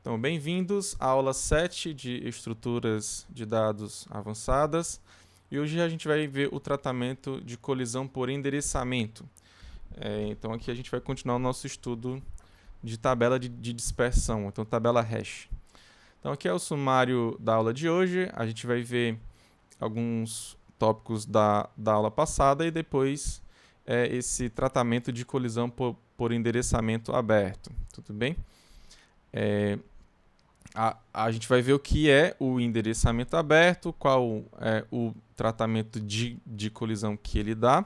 Então, bem-vindos à aula 7 de estruturas de dados avançadas. E hoje a gente vai ver o tratamento de colisão por endereçamento. Então, aqui a gente vai continuar o nosso estudo de tabela de dispersão, então tabela hash. Então, aqui é o sumário da aula de hoje. A gente vai ver alguns tópicos da aula passada e depois esse tratamento de colisão por endereçamento aberto. Tudo bem? A gente vai ver o que é o endereçamento aberto, qual é o tratamento de colisão que ele dá,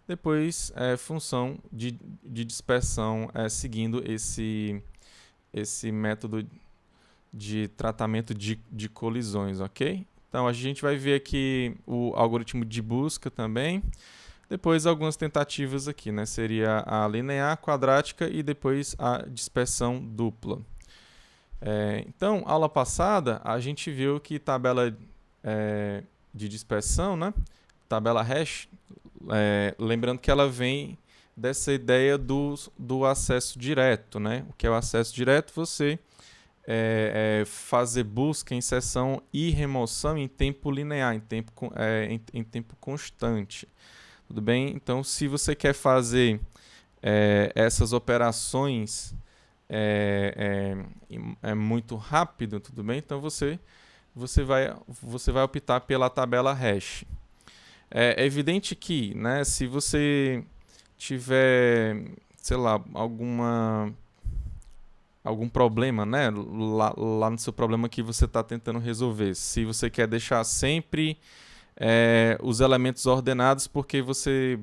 depois função de dispersão seguindo esse método de tratamento de colisões, ok? Então a gente vai ver aqui o algoritmo de busca também, depois algumas tentativas aqui, né? Seria a linear, quadrática e depois a dispersão dupla. Então, aula passada, a gente viu que tabela de dispersão, né? Tabela hash, lembrando que ela vem dessa ideia do acesso direto, né? O que é o acesso direto? Você fazer busca, inserção e remoção em tempo linear, em tempo constante. Tudo bem? Então, se você quer fazer essas operações muito rápido, tudo bem? Então você vai optar pela tabela hash. É evidente que, né, se você tiver, sei lá, algum problema, né, lá no seu problema que você está tentando resolver, se você quer deixar sempre os elementos ordenados porque você,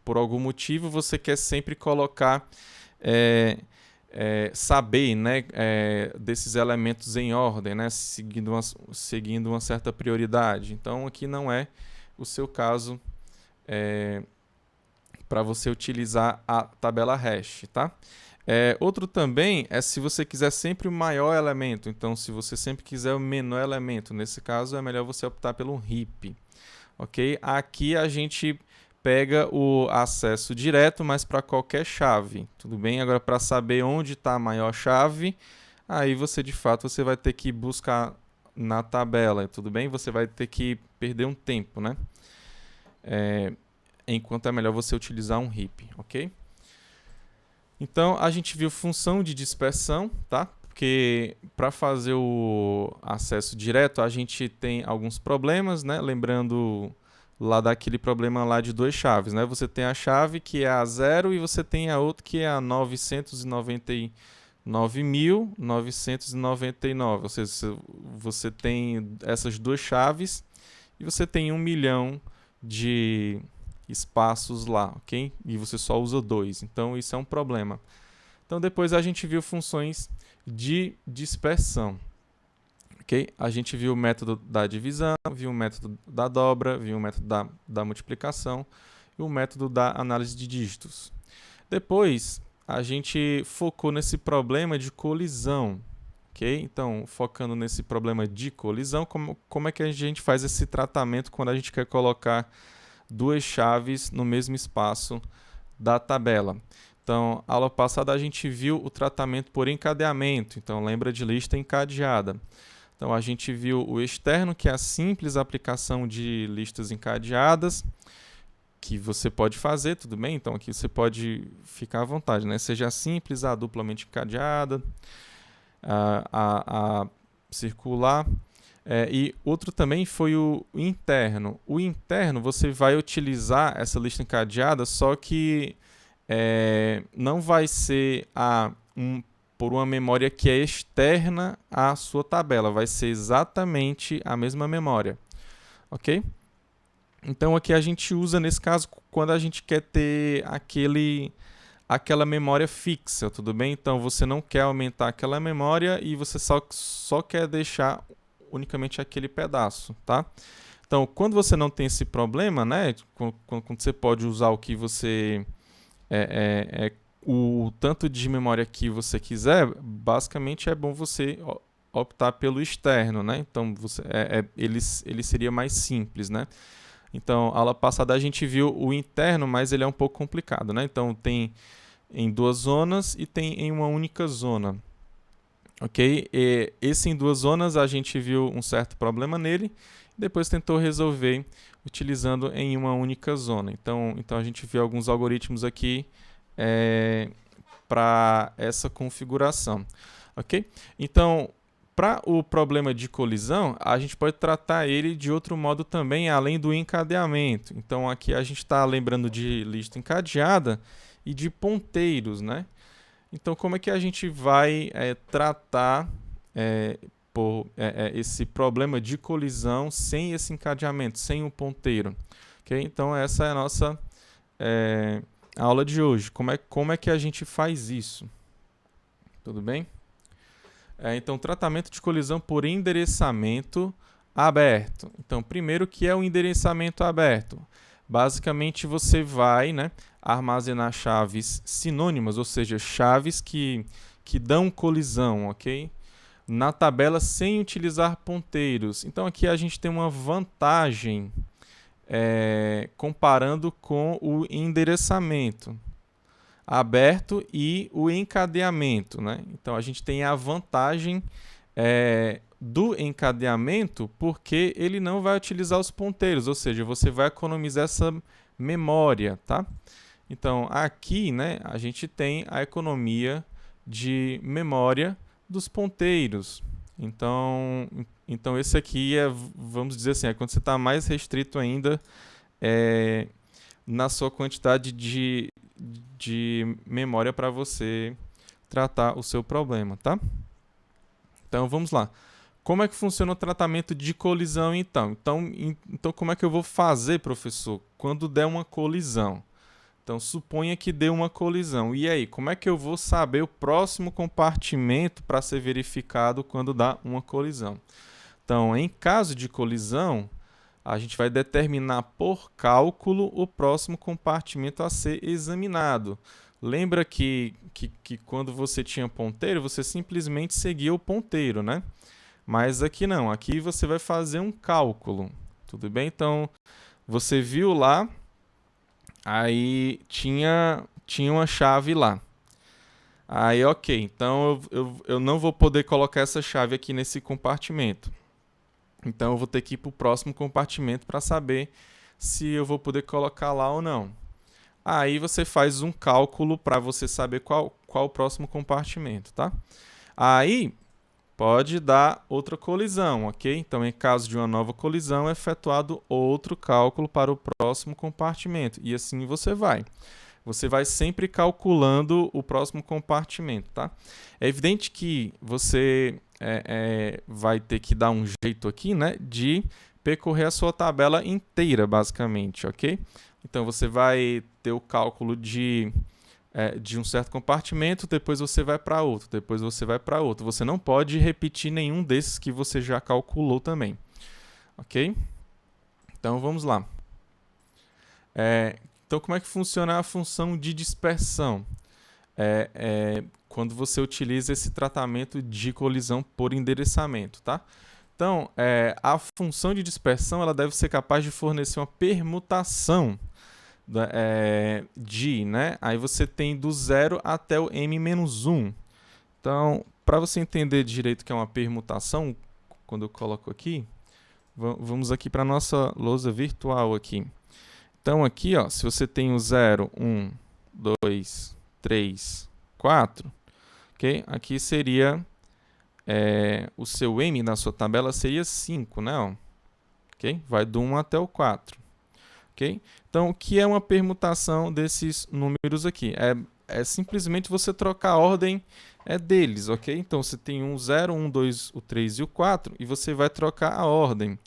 por algum motivo, você quer sempre colocar saber, né, desses elementos em ordem, né, seguindo uma certa prioridade. Então, aqui não é o seu caso para você utilizar a tabela hash, tá? Outro também é se você quiser sempre o maior elemento. Então, se você sempre quiser o menor elemento, nesse caso é melhor você optar pelo heap, ok? Aqui a gente pega o acesso direto, mas para qualquer chave, tudo bem? Agora, para saber onde está a maior chave, aí você, de fato, você vai ter que buscar na tabela, tudo bem? Você vai ter que perder um tempo, né? Enquanto é melhor você utilizar um heap, ok? Então, a gente viu função de dispersão, tá? Porque para fazer o acesso direto, a gente tem alguns problemas, né? Lembrando lá daquele problema lá de duas chaves, né? Você tem a chave que é a 0 e você tem a outra que é a 999.999. Ou seja, você tem essas duas chaves e você tem 1 milhão de espaços lá, ok? E você só usa 2, então isso é um problema. Então depois a gente viu funções de dispersão. Okay? A gente viu o método da divisão, viu o método da dobra, viu o método da multiplicação e o método da análise de dígitos. Depois, a gente focou nesse problema de colisão. Okay? Então, focando nesse problema de colisão, como é que a gente faz esse tratamento quando a gente quer colocar duas chaves no mesmo espaço da tabela? Então, na aula passada a gente viu o tratamento por encadeamento. Então, lembra de lista encadeada. Então, a gente viu o externo, que é a simples aplicação de listas encadeadas, que você pode fazer, tudo bem? Então, aqui você pode ficar à vontade, né? Seja a simples, a duplamente encadeada, a circular. E outro também foi o interno. O interno, você vai utilizar essa lista encadeada, só que não vai ser por uma memória que é externa à sua tabela, vai ser exatamente a mesma memória, ok? Então aqui a gente usa nesse caso quando a gente quer ter aquela memória fixa, tudo bem? Então você não quer aumentar aquela memória e você só quer deixar unicamente aquele pedaço, tá? Então quando você não tem esse problema, né? Quando você pode usar o que você o tanto de memória que você quiser, basicamente é bom você optar pelo externo, né? Então ele seria mais simples, né? Então, a aula passada a gente viu o interno, mas ele é um pouco complicado, né? Então tem em duas zonas e tem em uma única zona. Ok? E esse em duas zonas a gente viu um certo problema nele, depois tentou resolver utilizando em uma única zona. Então a gente viu alguns algoritmos aqui para essa configuração. Ok? Então, para o problema de colisão, a gente pode tratar ele de outro modo também, além do encadeamento. Então, aqui a gente está lembrando de lista encadeada e de ponteiros, né? Então, como é que a gente vai tratar esse problema de colisão sem esse encadeamento, sem o ponteiro? Okay? Então, essa é a nossa aula de hoje. Como é que a gente faz isso? Tudo bem? Então, tratamento de colisão por endereçamento aberto. Então, primeiro, o que é o endereçamento aberto? Basicamente, você vai armazenar chaves sinônimas, ou seja, chaves que dão colisão, ok? Na tabela sem utilizar ponteiros. Então, aqui a gente tem uma vantagem comparando com o endereçamento aberto e o encadeamento, né? Então, a gente tem a vantagem do encadeamento porque ele não vai utilizar os ponteiros, ou seja, você vai economizar essa memória, tá? Então, aqui, a gente tem a economia de memória dos ponteiros. Então esse aqui vamos dizer assim, quando você está mais restrito ainda na sua quantidade de memória para você tratar o seu problema, tá? Então, vamos lá. Como é que funciona o tratamento de colisão, então? Então, como é que eu vou fazer, professor, quando der uma colisão? Então, suponha que dê uma colisão. E aí, como é que eu vou saber o próximo compartimento para ser verificado quando dá uma colisão? Então, em caso de colisão, a gente vai determinar por cálculo o próximo compartimento a ser examinado. Lembra que quando você tinha ponteiro, você simplesmente seguia o ponteiro, né? Mas aqui não, aqui você vai fazer um cálculo, tudo bem? Então, você viu lá, aí tinha uma chave lá. Aí, ok, então eu não vou poder colocar essa chave aqui nesse compartimento. Então, eu vou ter que ir para o próximo compartimento para saber se eu vou poder colocar lá ou não. Aí, você faz um cálculo para você saber qual o próximo compartimento, tá? Aí, pode dar outra colisão, ok? Então, em caso de uma nova colisão, é efetuado outro cálculo para o próximo compartimento. E assim você vai. Você vai sempre calculando o próximo compartimento, tá? É evidente que você vai ter que dar um jeito aqui, de percorrer a sua tabela inteira, basicamente, ok? Então, você vai ter o cálculo de um certo compartimento, depois você vai para outro, depois você vai para outro. Você não pode repetir nenhum desses que você já calculou também, ok? Então, vamos lá. Então, como é que funciona a função de dispersão? Quando você utiliza esse tratamento de colisão por endereçamento, tá? Então, a função de dispersão ela deve ser capaz de fornecer uma permutação Aí você tem do 0 até o m-1. Então, para você entender direito o que é uma permutação, quando eu coloco aqui, vamos aqui para a nossa lousa virtual aqui. Então, aqui, ó, se você tem o 0, 1, 2, 3, 4, ok? Aqui seria o seu m na sua tabela seria 5, né? Ó, ok? Vai do 1 até o 4. Okay? Então, o que é uma permutação desses números aqui? É simplesmente você trocar a ordem deles, ok? Então, você tem um 0, 1, 2, o 3 e o 4, e você vai trocar a ordem.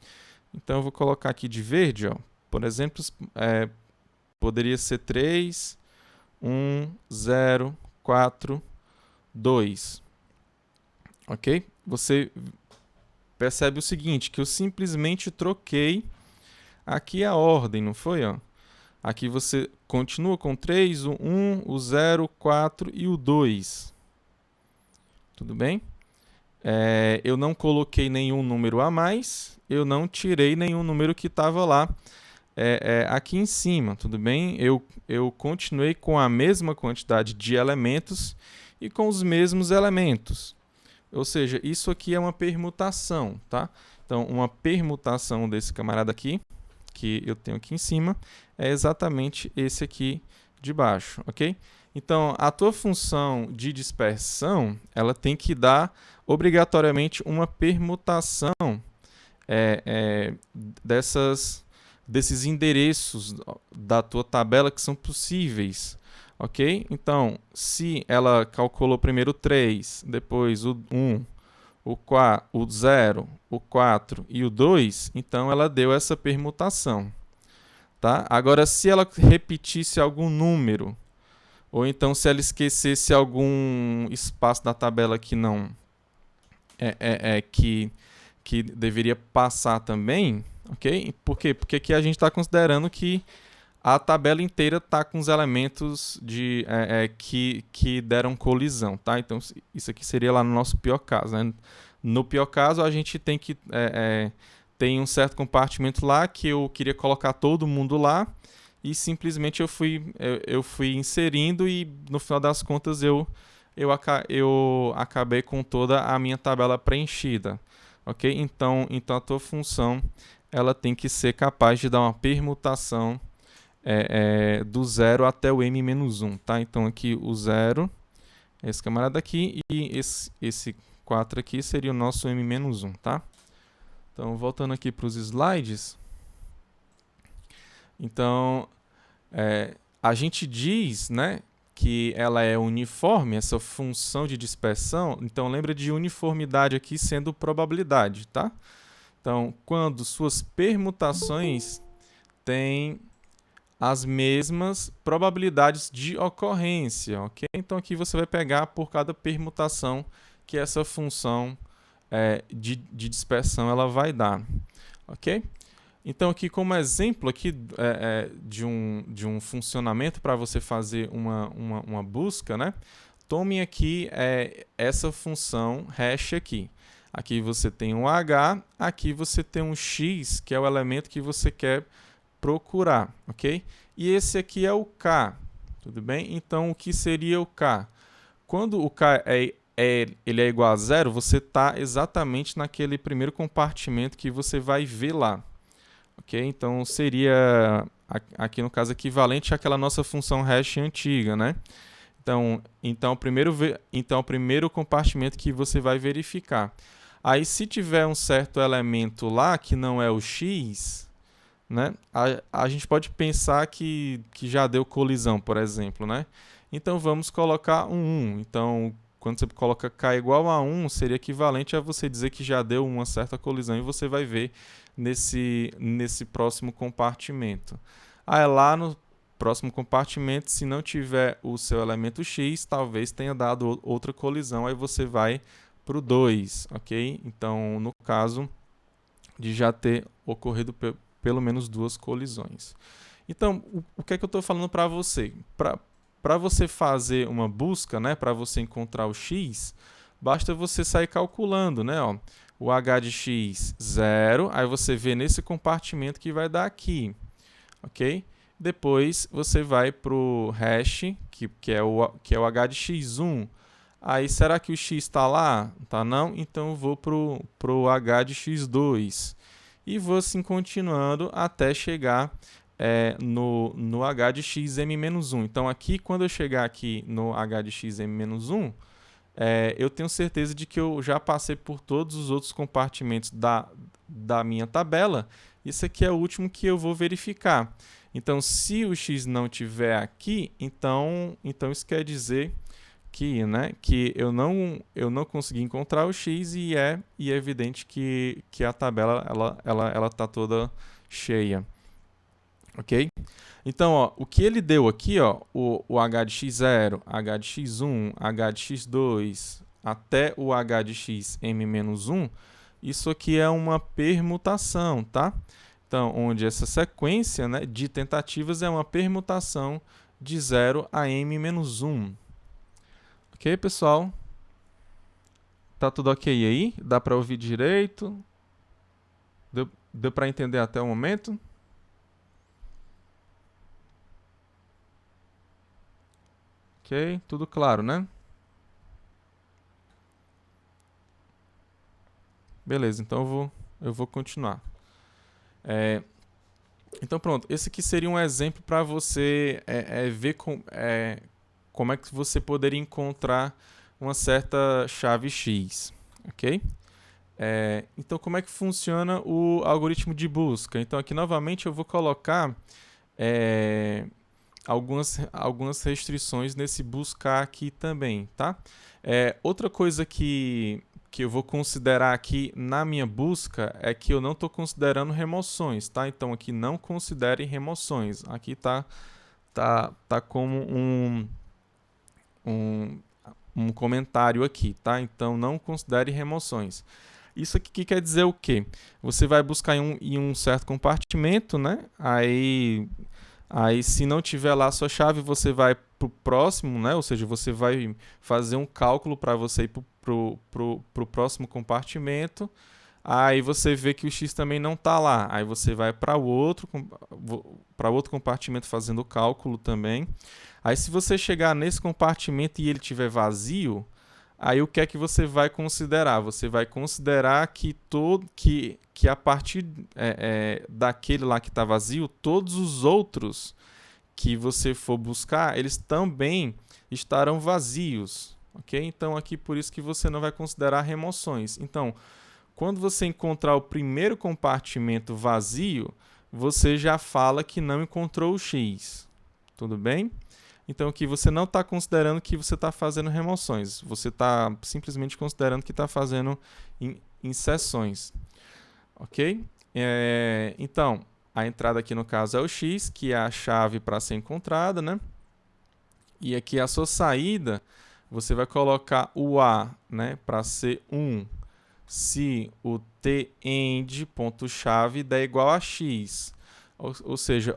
Então, eu vou colocar aqui de verde, ó. Por exemplo, poderia ser 3, 1, 0, 4, 2. Ok? Você percebe o seguinte, que eu simplesmente troquei aqui a ordem, não foi? Ó? Aqui você continua com 3, o 1, o 0, o 4 e o 2. Tudo bem? Eu não coloquei nenhum número a mais, eu não tirei nenhum número que estava lá aqui em cima, tudo bem? Eu continuei com a mesma quantidade de elementos e com os mesmos elementos. Ou seja, isso aqui é uma permutação, tá? Então, uma permutação desse camarada aqui, que eu tenho aqui em cima, é exatamente esse aqui de baixo, ok? Então, a tua função de dispersão, ela tem que dar obrigatoriamente uma permutação desses endereços da tua tabela que são possíveis, ok? Então, se ela calculou primeiro o 3, depois o 1, o 0, o 4 e o 2, então ela deu essa permutação, tá? Agora, se ela repetisse algum número, ou então se ela esquecesse algum espaço da tabela que não que deveria passar também, ok? Por quê? Porque aqui a gente está considerando que a tabela inteira está com os elementos que deram colisão, tá? Então, isso aqui seria lá no nosso pior caso, né? No pior caso, a gente tem que tem um certo compartimento lá que eu queria colocar todo mundo lá e simplesmente eu fui inserindo e no final das contas eu acabei com toda a minha tabela preenchida, ok? Então a tua função ela tem que ser capaz de dar uma permutação do 0 até o m-1, tá? Então aqui o 0, esse camarada aqui, e esse 4 aqui seria o nosso m-1, tá? Então, voltando aqui para os slides. Então, a gente diz, né, que ela é uniforme, essa função de dispersão. Então, lembra de uniformidade aqui sendo probabilidade, tá? Então, quando suas permutações têm as mesmas probabilidades de ocorrência, ok? Então, aqui você vai pegar por cada permutação que essa função de dispersão ela vai dar, ok? Então, aqui como exemplo aqui, de um funcionamento para você fazer uma busca, né? Tome aqui essa função hash aqui. Aqui você tem um h, aqui você tem um x, que é o elemento que você quer procurar, ok? E esse aqui é o k, tudo bem? Então, o que seria o k? Quando o k ele é igual a zero, você está exatamente naquele primeiro compartimento que você vai ver lá. Ok? Então seria, aqui no caso, equivalente àquela nossa função hash antiga, né? Então o primeiro compartimento que você vai verificar. Aí, se tiver um certo elemento lá que não é o x, né? A gente pode pensar que já deu colisão, por exemplo, né? Então vamos colocar um 1. Então, quando você coloca k igual a 1, seria equivalente a você dizer que já deu uma certa colisão e você vai ver nesse próximo compartimento. Aí lá no próximo compartimento, se não tiver o seu elemento x, talvez tenha dado outra colisão, aí você vai para o 2, ok? Então, no caso de já ter ocorrido pelo menos duas colisões. Então, o que é que eu estou falando para você? Para você fazer uma busca, né, para você encontrar o x, basta você sair calculando, né, ó, o h de x 0, aí você vê nesse compartimento que vai dar aqui, ok? Depois você vai para o hash, que é o h de x1. Aí, será que o x está lá? Tá não? Então eu vou para o h de x2. E vou assim continuando até chegar no h de xm-1. Então, aqui, quando eu chegar aqui no h de xm-1, eu tenho certeza de que eu já passei por todos os outros compartimentos da minha tabela. Isso aqui é o último que eu vou verificar. Então, se o x não estiver aqui, então isso quer dizer que eu não consegui encontrar o x e é evidente que a tabela ela está toda cheia. Ok? Então, ó, o que ele deu aqui, ó, o h de x0, h de x1, h de x2, até o h de xm-1, isso aqui é uma permutação, tá? Então, onde essa sequência, né, de tentativas é uma permutação de 0 a m-1. Ok, pessoal? Tá tudo ok aí? Dá para ouvir direito? Deu para entender até o momento? Ok, tudo claro, né? Beleza, então eu vou continuar. Então pronto, esse aqui seria um exemplo para você ver como é que você poderia encontrar uma certa chave X, ok? Então como é que funciona o algoritmo de busca? Então aqui novamente eu vou colocar algumas restrições nesse buscar aqui também, tá? Outra coisa que eu vou considerar aqui na minha busca é que eu não estou considerando remoções, tá? Então aqui não considere remoções. Aqui tá como um comentário aqui, tá? Então não considere remoções. Isso aqui quer dizer o quê? Você vai buscar em um certo compartimento, né? Aí, se não tiver lá a sua chave, você vai para o próximo, né? Ou seja, você vai fazer um cálculo para você ir para o próximo compartimento. Aí você vê que o X também não está lá. Aí você vai para outro compartimento fazendo o cálculo também. Aí se você chegar nesse compartimento e ele estiver vazio, aí o que é que você vai considerar? Você vai considerar que a partir daquele lá que está vazio, todos os outros que você for buscar, eles também estarão vazios, ok? Então aqui por isso que você não vai considerar remoções. Então, quando você encontrar o primeiro compartimento vazio, você já fala que não encontrou o X, tudo bem? Então aqui você não está considerando que você está fazendo remoções, você está simplesmente considerando que está fazendo inserções, ok? Então, a entrada aqui no caso é o X, que é a chave para ser encontrada, né? E aqui a sua saída, você vai colocar o A, né, para ser 1, se o tend.chave der igual a X. Ou seja,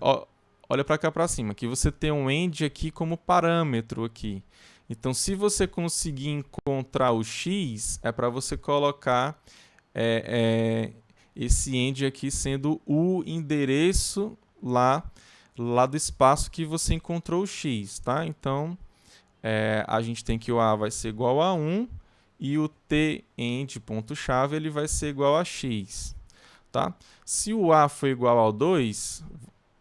olha para cá para cima, que você tem um end aqui como parâmetro aqui. Então, se você conseguir encontrar o X, é para você colocar esse end aqui sendo o endereço lá do espaço que você encontrou o X, tá? Então, a gente tem que o A vai ser igual a 1 e o tend.chave ele vai ser igual a X, tá? Se o A for igual ao 2,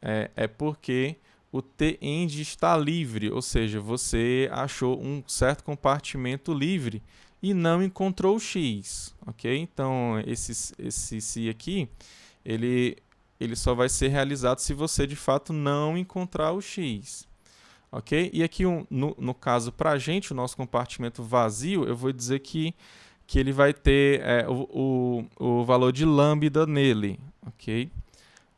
é porque o tend está livre, ou seja, você achou um certo compartimento livre e não encontrou o X, ok? Então, esse se aqui, ele só vai ser realizado se você, de fato, não encontrar o X, ok? E aqui, no caso, para a gente, o nosso compartimento vazio, eu vou dizer que ele vai ter o valor de lambda nele, ok?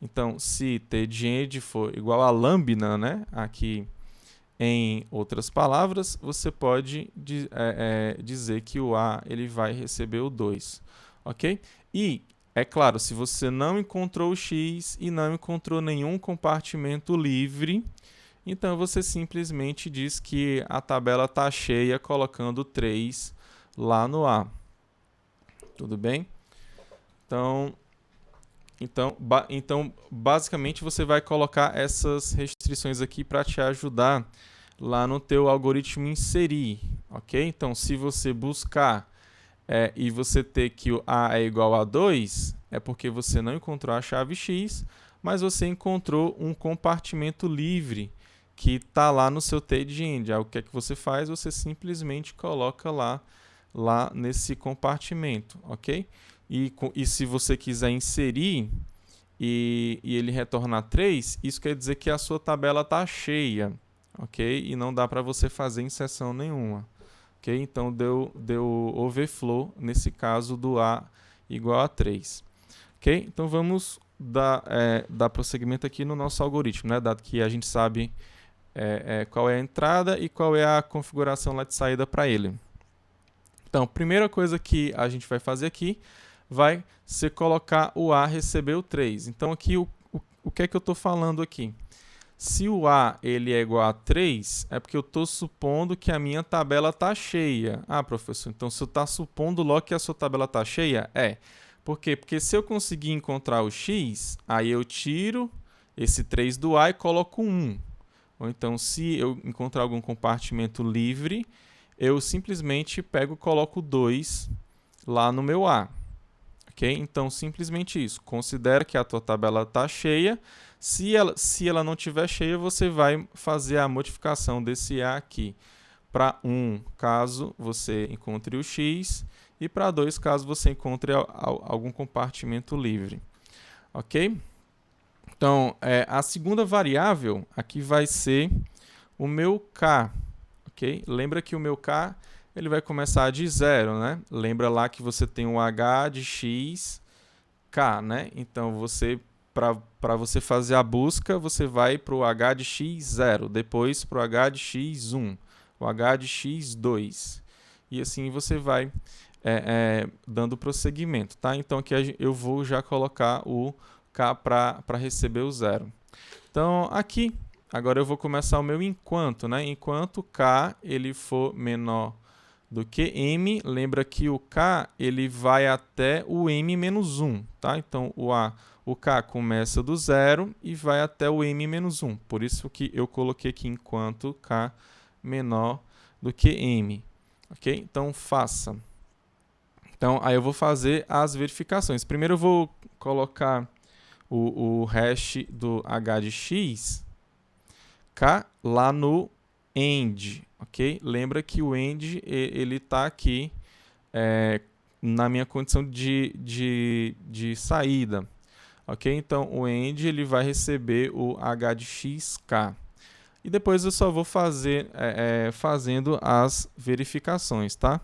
Então, se tend for igual a lambda, né? Aqui, em outras palavras, você pode dizer que o A ele vai receber o 2, ok? E, é claro, se você não encontrou o X e não encontrou nenhum compartimento livre, então você simplesmente diz que a tabela está cheia colocando 3 lá no A. Tudo bem? Então, basicamente, você vai colocar essas restrições aqui para te ajudar lá no teu algoritmo inserir, ok? Então, se você buscar e você ter que o A é igual a 2, é porque você não encontrou a chave X, mas você encontrou um compartimento livre que está lá no seu tend. Aí o que é que você faz? Você simplesmente coloca lá nesse compartimento, ok? E se você quiser inserir e ele retornar 3, isso quer dizer que a sua tabela está cheia, ok? E não dá para você fazer inserção nenhuma, ok? Então deu overflow nesse caso do A igual a 3, ok? Então vamos dar prosseguimento aqui no nosso algoritmo, né? Dado que a gente sabe qual é a entrada e qual é a configuração lá de saída para ele. Então, primeira coisa que a gente vai fazer aqui vai ser colocar o A receber o 3. Então, aqui, o que é que eu estou falando aqui? Se o A ele é igual a 3, é porque eu estou supondo que a minha tabela está cheia. Ah, professor, então se eu estou supondo logo que a sua tabela está cheia? Por quê? Porque se eu conseguir encontrar o X, aí eu tiro esse 3 do A e coloco 1. Ou então, se eu encontrar algum compartimento livre, eu simplesmente pego e coloco 2 lá no meu A. ok? Então, simplesmente isso. Considera que a tua tabela está cheia. Se ela não estiver cheia, você vai fazer a modificação desse A aqui para 1, caso você encontre o X, e para 2, caso você encontre algum compartimento livre. Ok? Então, a segunda variável aqui vai ser o meu K. Ok? Lembra que o meu K ele vai começar de 0, né? Lembra lá que você tem o H de X, K, né? Então, para você fazer a busca, você vai para o H de X0, depois para o H de X1, o H de X2. E assim você vai dando prosseguimento, tá? Então, aqui eu vou já colocar o K para receber o 0. Então, aqui, agora eu vou começar o meu enquanto, né? Enquanto K ele for menor do que M, lembra que o K ele vai até o M menos 1, tá? Então, o K começa do 0 e vai até o M menos 1. Por isso que eu coloquei aqui enquanto K menor do que M. Ok? Então, faça. Então, aí eu vou fazer as verificações. Primeiro eu vou colocar o hash do H de X, K, lá no end, ok? Lembra que o end ele está aqui na minha condição de saída, ok? Então, o end ele vai receber o H de XK. E depois eu só vou fazendo as verificações, tá?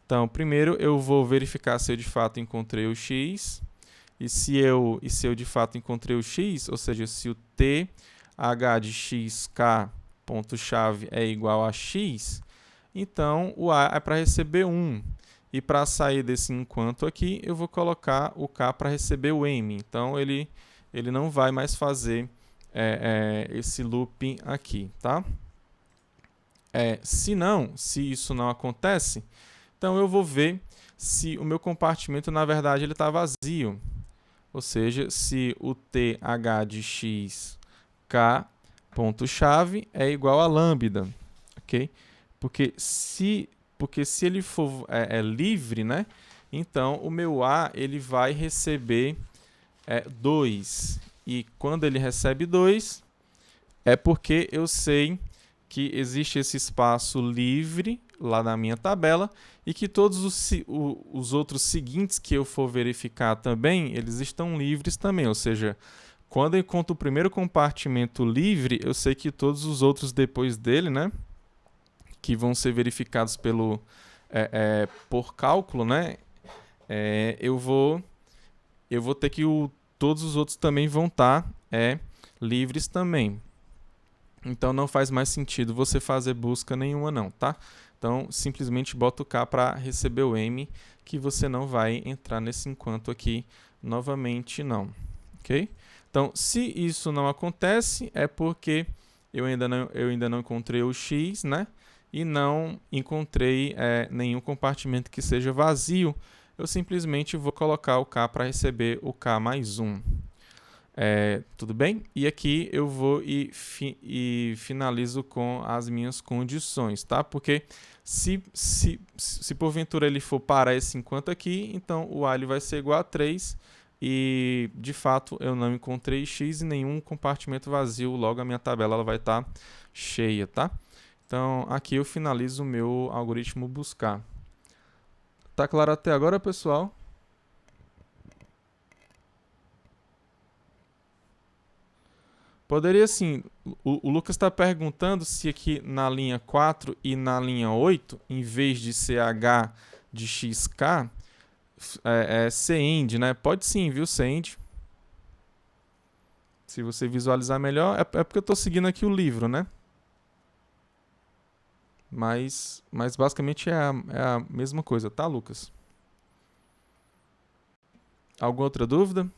Então, primeiro eu vou verificar se eu de fato encontrei o X. E se eu de fato encontrei o X, ou seja, se o TH de XK ponto chave é igual a X, então o A é para receber 1. E para sair desse enquanto aqui, eu vou colocar o K para receber o M. Então ele não vai mais fazer esse looping aqui, tá? Se isso não acontece, então eu vou ver se o meu compartimento, na verdade, ele está vazio. Ou seja, se o TH de x k ponto chave é igual a lambda, ok? Porque se ele for livre, né? Então o meu A ele vai receber 2. E quando ele recebe 2, é porque eu sei que existe esse espaço livre lá na minha tabela e que todos os outros seguintes que eu for verificar também, eles estão livres também. Ou seja, quando eu encontro o primeiro compartimento livre, eu sei que todos os outros depois dele, né, que vão ser verificados por cálculo, né, eu vou ter que todos os outros também vão estar livres também. Então não faz mais sentido você fazer busca nenhuma não, tá? Então simplesmente bota o K para receber o M, que você não vai entrar nesse enquanto aqui novamente não, ok? Então se isso não acontece é porque eu ainda não encontrei o X, né? E não encontrei nenhum compartimento que seja vazio. Eu simplesmente vou colocar o K para receber o K mais 1. Tudo bem? E aqui eu vou e finalizo com as minhas condições, tá? Porque se porventura ele for parar esse enquanto aqui, então o A ele vai ser igual a 3 e de fato eu não encontrei X e nenhum compartimento vazio, logo a minha tabela ela vai estar cheia, tá? Então aqui eu finalizo o meu algoritmo buscar. Tá claro até agora, pessoal? Poderia sim. O Lucas está perguntando se aqui na linha 4 e na linha 8, em vez de ser H de XK, é CEND, né? Pode sim, viu, CEND. Se você visualizar melhor, é porque eu estou seguindo aqui o livro, né? Mas basicamente é a mesma coisa, tá, Lucas? Alguma outra dúvida?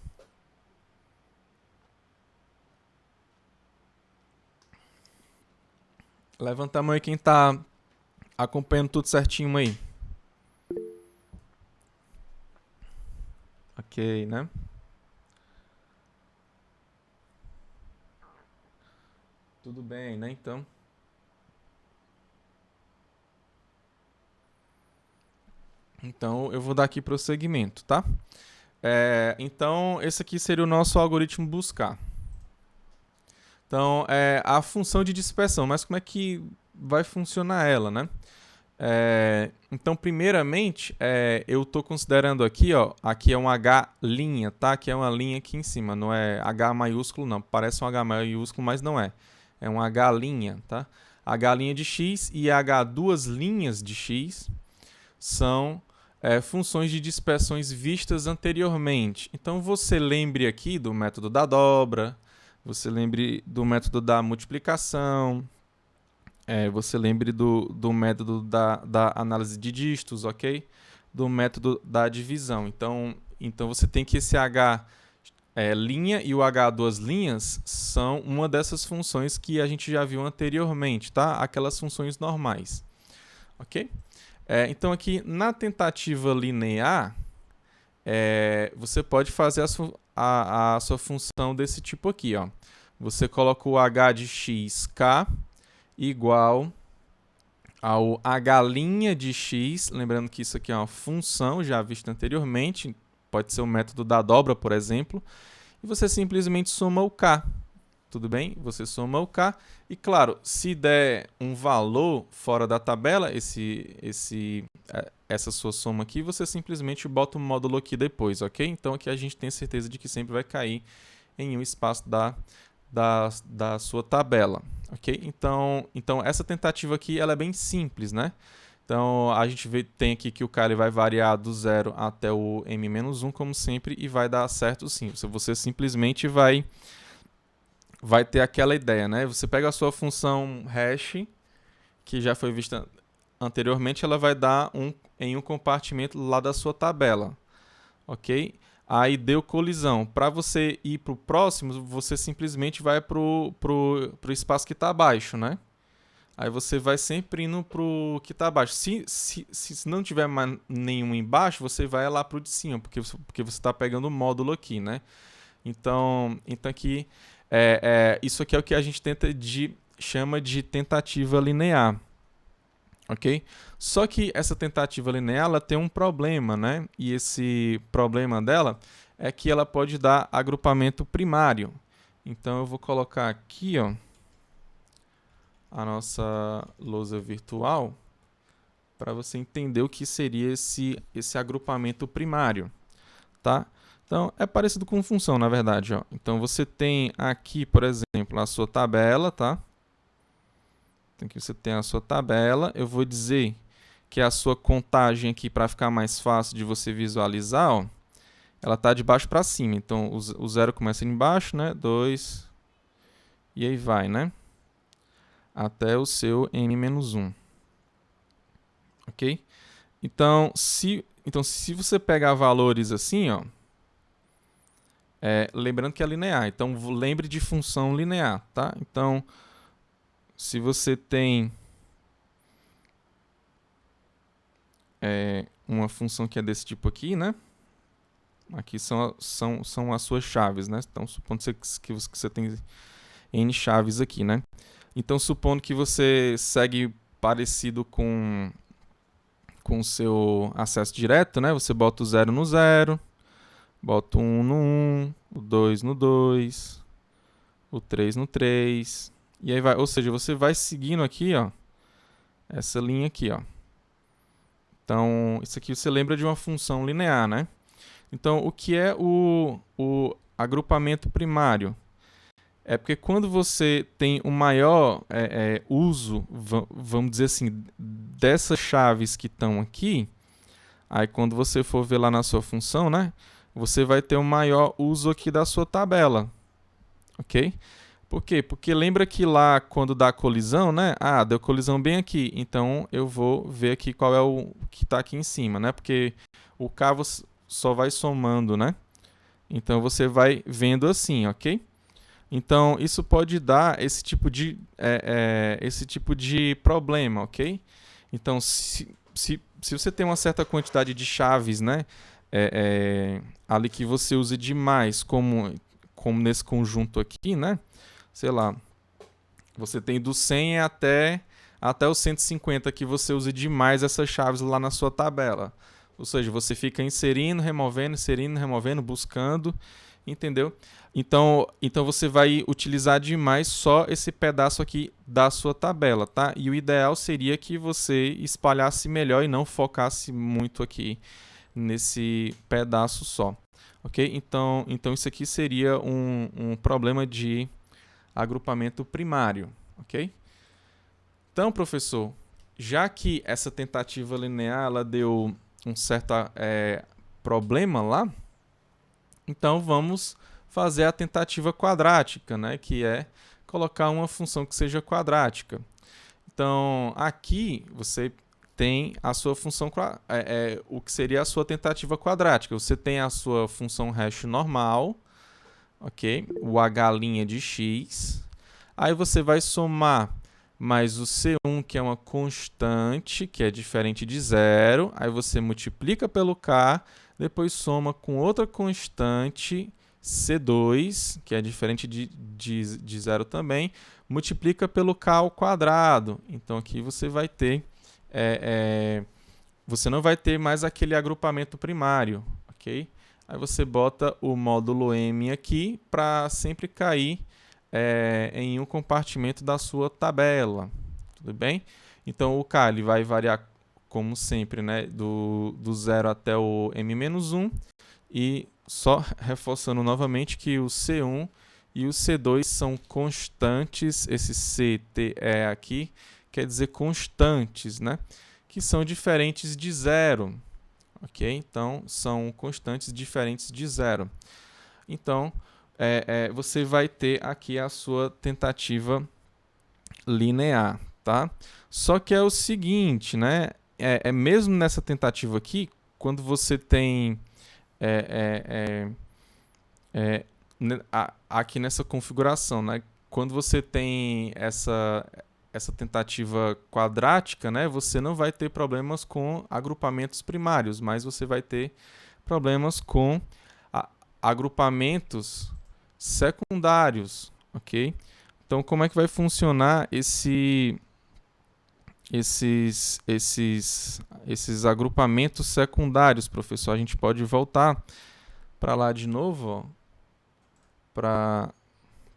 Levanta a mão aí quem está acompanhando tudo certinho aí. Ok, né? Tudo bem, né? Então eu vou dar aqui prosseguimento, tá? Então, esse aqui seria o nosso algoritmo buscar. Então, a função de dispersão, mas como é que vai funcionar ela, né? Então, primeiramente, eu estou considerando aqui, ó, aqui é um H', tá? Aqui é uma linha aqui em cima, não é H maiúsculo, não. Parece um H maiúsculo, mas não é. É um H', tá? H' de x e H duas linhas de x são funções de dispersões vistas anteriormente. Então, você lembre aqui do método da dobra, você lembre do método da multiplicação, você lembre do método da análise de dígitos, ok? Do método da divisão. Então você tem que esse H linha e o H duas linhas são uma dessas funções que a gente já viu anteriormente, tá? Aquelas funções normais, ok? Então aqui na tentativa linear, você pode fazer a sua função desse tipo aqui, ó. Você coloca o H de xk igual ao H' de x, lembrando que isso aqui é uma função já vista anteriormente, pode ser o método da dobra, por exemplo, e você simplesmente soma o k, tudo bem? Você soma o k, e claro, se der um valor fora da tabela, essa sua soma aqui, você simplesmente bota o módulo aqui depois, ok? Então aqui a gente tem certeza de que sempre vai cair em um espaço da sua tabela, ok? Então essa tentativa aqui ela é bem simples, né? Então a gente tem aqui que o k ele vai variar do 0 até o m-1, como sempre, e vai dar certo sim. Você simplesmente vai ter aquela ideia, né? Você pega a sua função hash, que já foi vista anteriormente, ela vai dar em um compartimento lá da sua tabela, ok? Aí deu colisão. Para você ir para o próximo, você simplesmente vai para o espaço que está abaixo, né? Aí você vai sempre indo para o que está abaixo. Se não tiver mais nenhum embaixo, você vai lá para o de cima, porque você está pegando o módulo aqui, né? Então aqui, isso aqui é o que a gente chama de tentativa linear. Ok? Só que essa tentativa linear ela tem um problema, né? E esse problema dela é que ela pode dar agrupamento primário. Então eu vou colocar aqui, ó, a nossa lousa virtual para você entender o que seria esse agrupamento primário, tá? Então é parecido com função, na verdade, ó. Então você tem aqui, por exemplo, a sua tabela, tá? Então aqui você tem a sua tabela. Eu vou dizer que a sua contagem aqui, para ficar mais fácil de você visualizar, ó, ela está de baixo para cima. Então o 0 começa embaixo, né? 2, e aí vai, né? Até o seu m-1. Ok? Então se você pegar valores assim, ó, lembrando que é linear, então lembre de função linear, tá? Então, se você tem uma função que é desse tipo aqui, né? Aqui são as suas chaves, né? Então, supondo que você tem N chaves aqui, né? Então, supondo que você segue parecido com o seu acesso direto, né? Você bota o 0 no 0, bota o 1 no 1, o 2 no 2, o 3 no 3, e aí vai. Ou seja, você vai seguindo aqui, ó, essa linha aqui, ó. Então, isso aqui você lembra de uma função linear, né? Então, o que é o agrupamento primário? É porque quando você tem o maior uso, vamos dizer assim, dessas chaves que estão aqui, aí quando você for ver lá na sua função, né, você vai ter o maior uso aqui da sua tabela, ok? Por quê? Porque lembra que lá quando dá colisão, né, deu colisão bem aqui, então eu vou ver aqui qual é o que está aqui em cima, né, porque o K só vai somando, né, então você vai vendo assim, ok? Então, isso pode dar esse tipo de problema, ok? Então, se você tem uma certa quantidade de chaves, né, ali que você use demais, como nesse conjunto aqui, né, sei lá, você tem do 100 até o 150 que você use demais essas chaves lá na sua tabela. Ou seja, você fica inserindo, removendo, buscando, entendeu? Então você vai utilizar demais só esse pedaço aqui da sua tabela, tá? E o ideal seria que você espalhasse melhor e não focasse muito aqui nesse pedaço só, ok? Então isso aqui seria um problema de agrupamento primário, ok? Então, professor, já que essa tentativa linear ela deu um certo problema lá, então vamos fazer a tentativa quadrática, né? Que é colocar uma função que seja quadrática. Então, aqui você tem a sua função, o que seria a sua tentativa quadrática. Você tem a sua função hash normal, ok? O h' de x. Aí você vai somar mais o C1, que é uma constante, que é diferente de zero. Aí você multiplica pelo K, depois soma com outra constante, C2, que é diferente de zero também, multiplica pelo K ao quadrado. Então aqui você vai ter, você não vai ter mais aquele agrupamento primário, ok? Aí você bota o módulo M aqui para sempre cair em um compartimento da sua tabela, tudo bem? Então o K ele vai variar como sempre, né, do 0 até o m-1, e só reforçando novamente que o C1 e o C2 são constantes, esse C, T, E aqui quer dizer constantes, né, que são diferentes de zero, ok? Então são constantes diferentes de zero. Então você vai ter aqui a sua tentativa linear, tá? Só que é o seguinte, né? Mesmo nessa tentativa aqui, quando você tem aqui nessa configuração, né? Quando você tem essa tentativa quadrática, né? Você não vai ter problemas com agrupamentos primários, mas você vai ter problemas com agrupamentos secundários, ok? Então, como é que vai funcionar esses agrupamentos secundários, professor? A gente pode voltar para lá de novo, para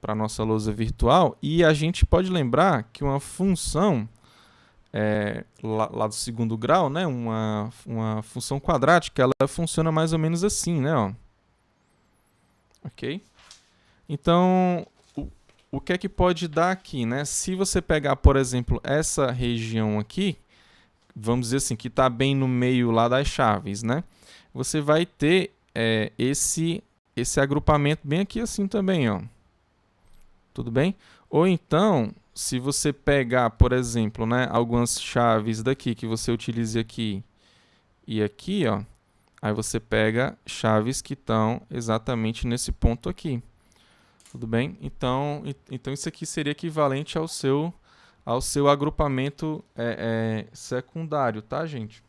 a nossa lousa virtual, e a gente pode lembrar que uma função lá do segundo grau, né, uma função quadrática, ela funciona mais ou menos assim, né? Ó. Ok? Então, o que é que pode dar aqui, né? Se você pegar, por exemplo, essa região aqui, vamos dizer assim, que está bem no meio lá das chaves, né? Você vai ter esse agrupamento bem aqui assim também, ó. Tudo bem? Ou então, se você pegar, por exemplo, né, algumas chaves daqui que você utilize aqui e aqui, ó, aí você pega chaves que estão exatamente nesse ponto aqui. Tudo bem? Então isso aqui seria equivalente ao seu agrupamento secundário, tá, gente?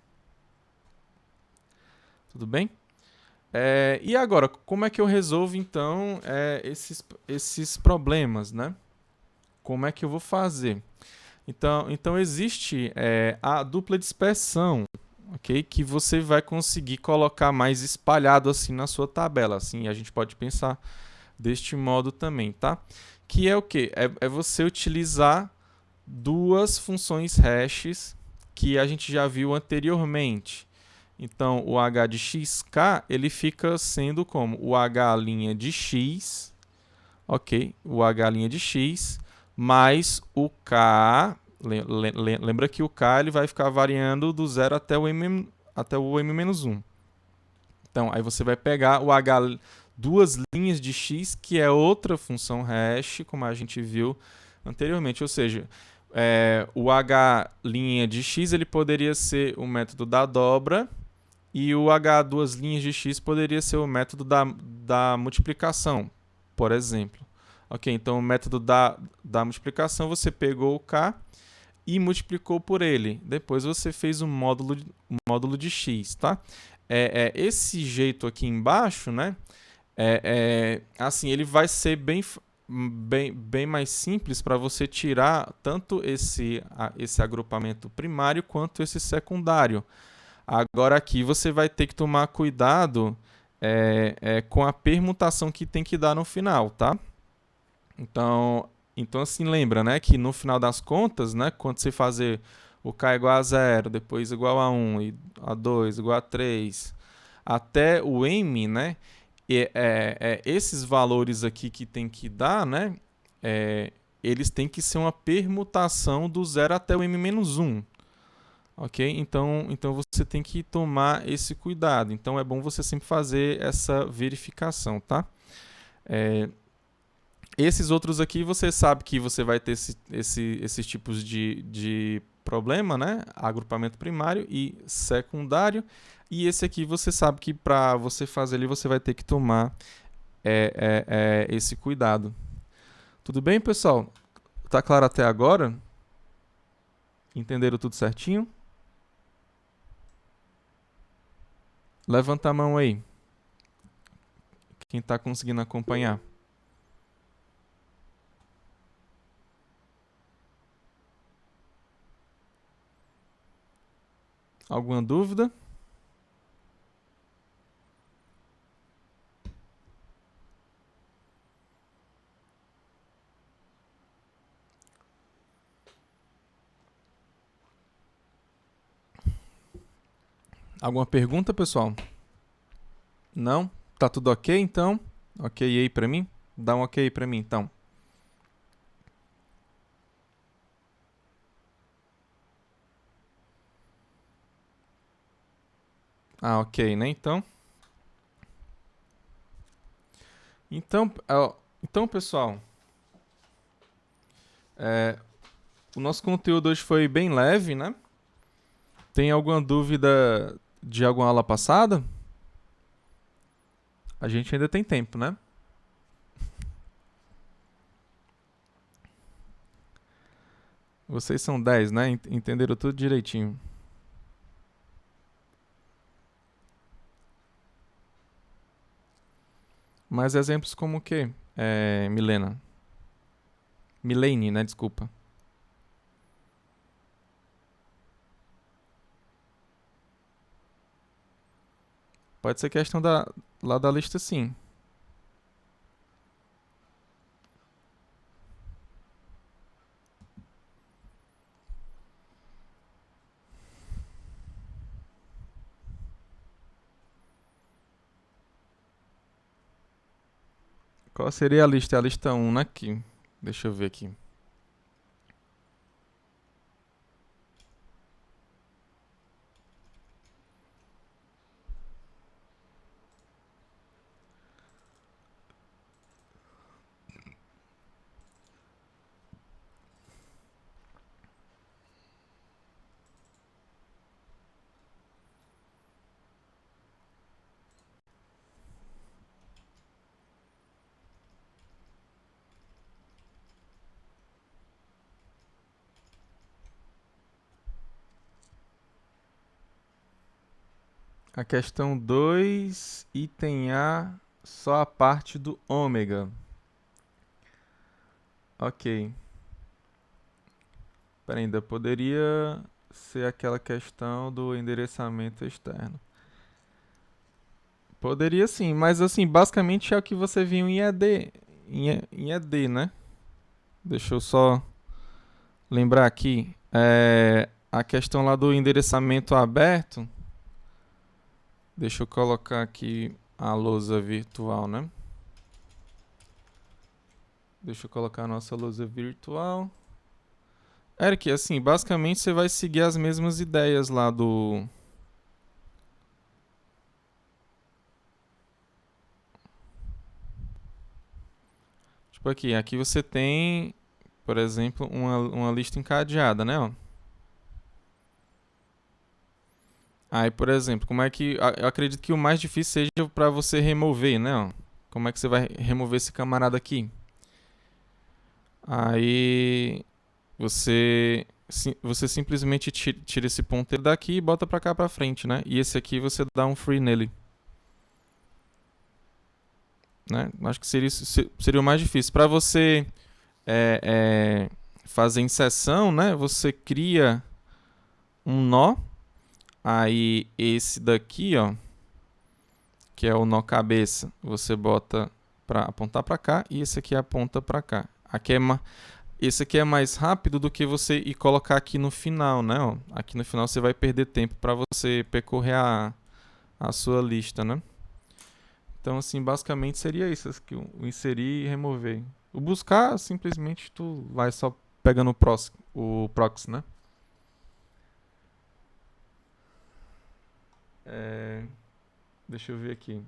Tudo bem? E agora, como é que eu resolvo, então, esses problemas, né? Como é que eu vou fazer? Então existe a dupla dispersão, ok? Que você vai conseguir colocar mais espalhado assim na sua tabela. Assim, a gente pode pensar deste modo também, tá? Que é o quê? É você utilizar duas funções hashes que a gente já viu anteriormente. Então, o h de xk, ele fica sendo como o h' de x, ok? O h' de x, mais o k, lembra que o k ele vai ficar variando do 0 até o m-1. Então, aí você vai pegar o h, duas linhas de x, que é outra função hash, como a gente viu anteriormente. Ou seja, o h' de x ele poderia ser o método da dobra, e o h duas linhas de x poderia ser o método da multiplicação, por exemplo. Ok, então o método da multiplicação, você pegou o k e multiplicou por ele. Depois você fez um módulo de x, tá? Esse jeito aqui embaixo, né? Assim, ele vai ser bem mais simples para você tirar tanto esse agrupamento primário quanto esse secundário. Agora aqui você vai ter que tomar cuidado com a permutação que tem que dar no final, tá? Então assim, lembra, né, que no final das contas, né, quando você fazer o k igual a 0, depois igual a 1, e a 2 igual a 3, até o m, né, esses valores aqui que tem que dar, né, eles têm que ser uma permutação do 0 até o m-1. Ok? Então você tem que tomar esse cuidado. Então é bom você sempre fazer essa verificação, tá? Esses outros aqui você sabe que você vai ter esses tipos de problema, né? Agrupamento primário e secundário. E esse aqui você sabe que para você fazer ele você vai ter que tomar esse cuidado. Tudo bem, pessoal? Tá claro até agora? Entenderam tudo certinho? Levanta a mão aí. Quem está conseguindo acompanhar? Alguma dúvida? Alguma pergunta, pessoal? Não? Tá tudo ok, então? Ok aí pra mim? Dá um ok pra mim, então. Ah, ok, né? Então, pessoal, o nosso conteúdo hoje foi bem leve, né? Tem alguma dúvida de alguma aula passada? A gente ainda tem tempo, né? Vocês são 10, né? Entenderam tudo direitinho. Mais exemplos como o quê, Milena? Milene, né? Desculpa. Pode ser questão lá da lista, sim. Qual seria a lista? É a lista 1, né? Aqui. Deixa eu ver aqui. A questão 2, item A, só a parte do ômega. Ok. Pera, ainda poderia ser aquela questão do endereçamento externo. Poderia sim, mas assim, basicamente é o que você viu em ED, em ED, né? Deixa eu só lembrar aqui. A questão lá do endereçamento aberto. Deixa eu colocar aqui a lousa virtual, né? Deixa eu colocar a nossa lousa virtual. Eric, assim, basicamente você vai seguir as mesmas ideias lá do... Tipo aqui você tem, por exemplo, uma lista encadeada, né? Ó. Aí, por exemplo, como é que... Eu acredito que o mais difícil seja para você remover, né? Ó. Como é que você vai remover esse camarada aqui? Aí você simplesmente tira esse ponteiro daqui e bota pra cá pra frente, né? E esse aqui você dá um free nele. Né? Acho que seria o mais difícil. Para você fazer inserção, né? Você cria um nó. Aí esse daqui, ó, que é o nó cabeça, você bota para apontar para cá e esse aqui aponta para cá. Esse aqui é mais rápido do que você ir colocar aqui no final, né? Ó, aqui no final você vai perder tempo para você percorrer a sua lista, né? Então, assim, basicamente seria isso aqui, o inserir e remover. O buscar, simplesmente tu vai só pegando o proxy, né? Deixa eu ver aqui.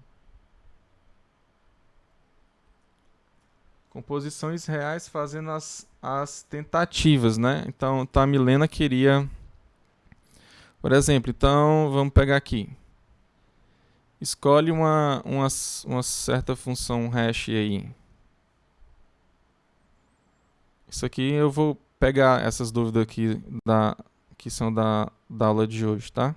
Composições reais fazendo as tentativas, né? Então, a Milena queria... Por exemplo, então, vamos pegar aqui. Escolhe uma certa função hash aí. Isso aqui eu vou pegar essas dúvidas aqui que são da aula de hoje, tá?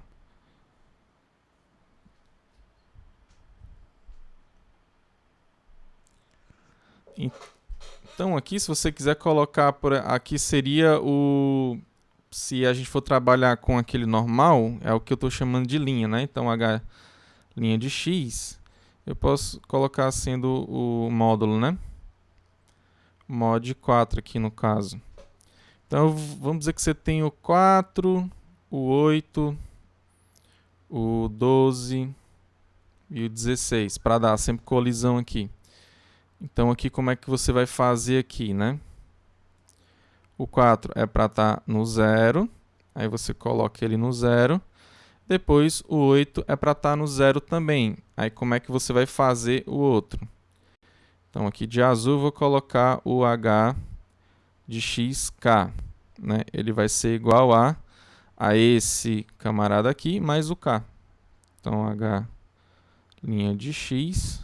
Então aqui, se você quiser colocar aqui seria o... Se a gente for trabalhar com aquele normal, é o que eu estou chamando de linha, né? Então h linha de x, eu posso colocar sendo o módulo, né? Mod 4 aqui no caso. Então vamos dizer que você tem o 4, o 8, o 12 e o 16, para dar sempre colisão aqui. Então aqui como é que você vai fazer aqui, né? O 4 é para estar no 0, aí você coloca ele no 0. Depois o 8 é para estar no 0 também. Aí como é que você vai fazer o outro? Então aqui de azul eu vou colocar o h de xk, né? Ele vai ser igual a esse camarada aqui mais o k. Então h linha de x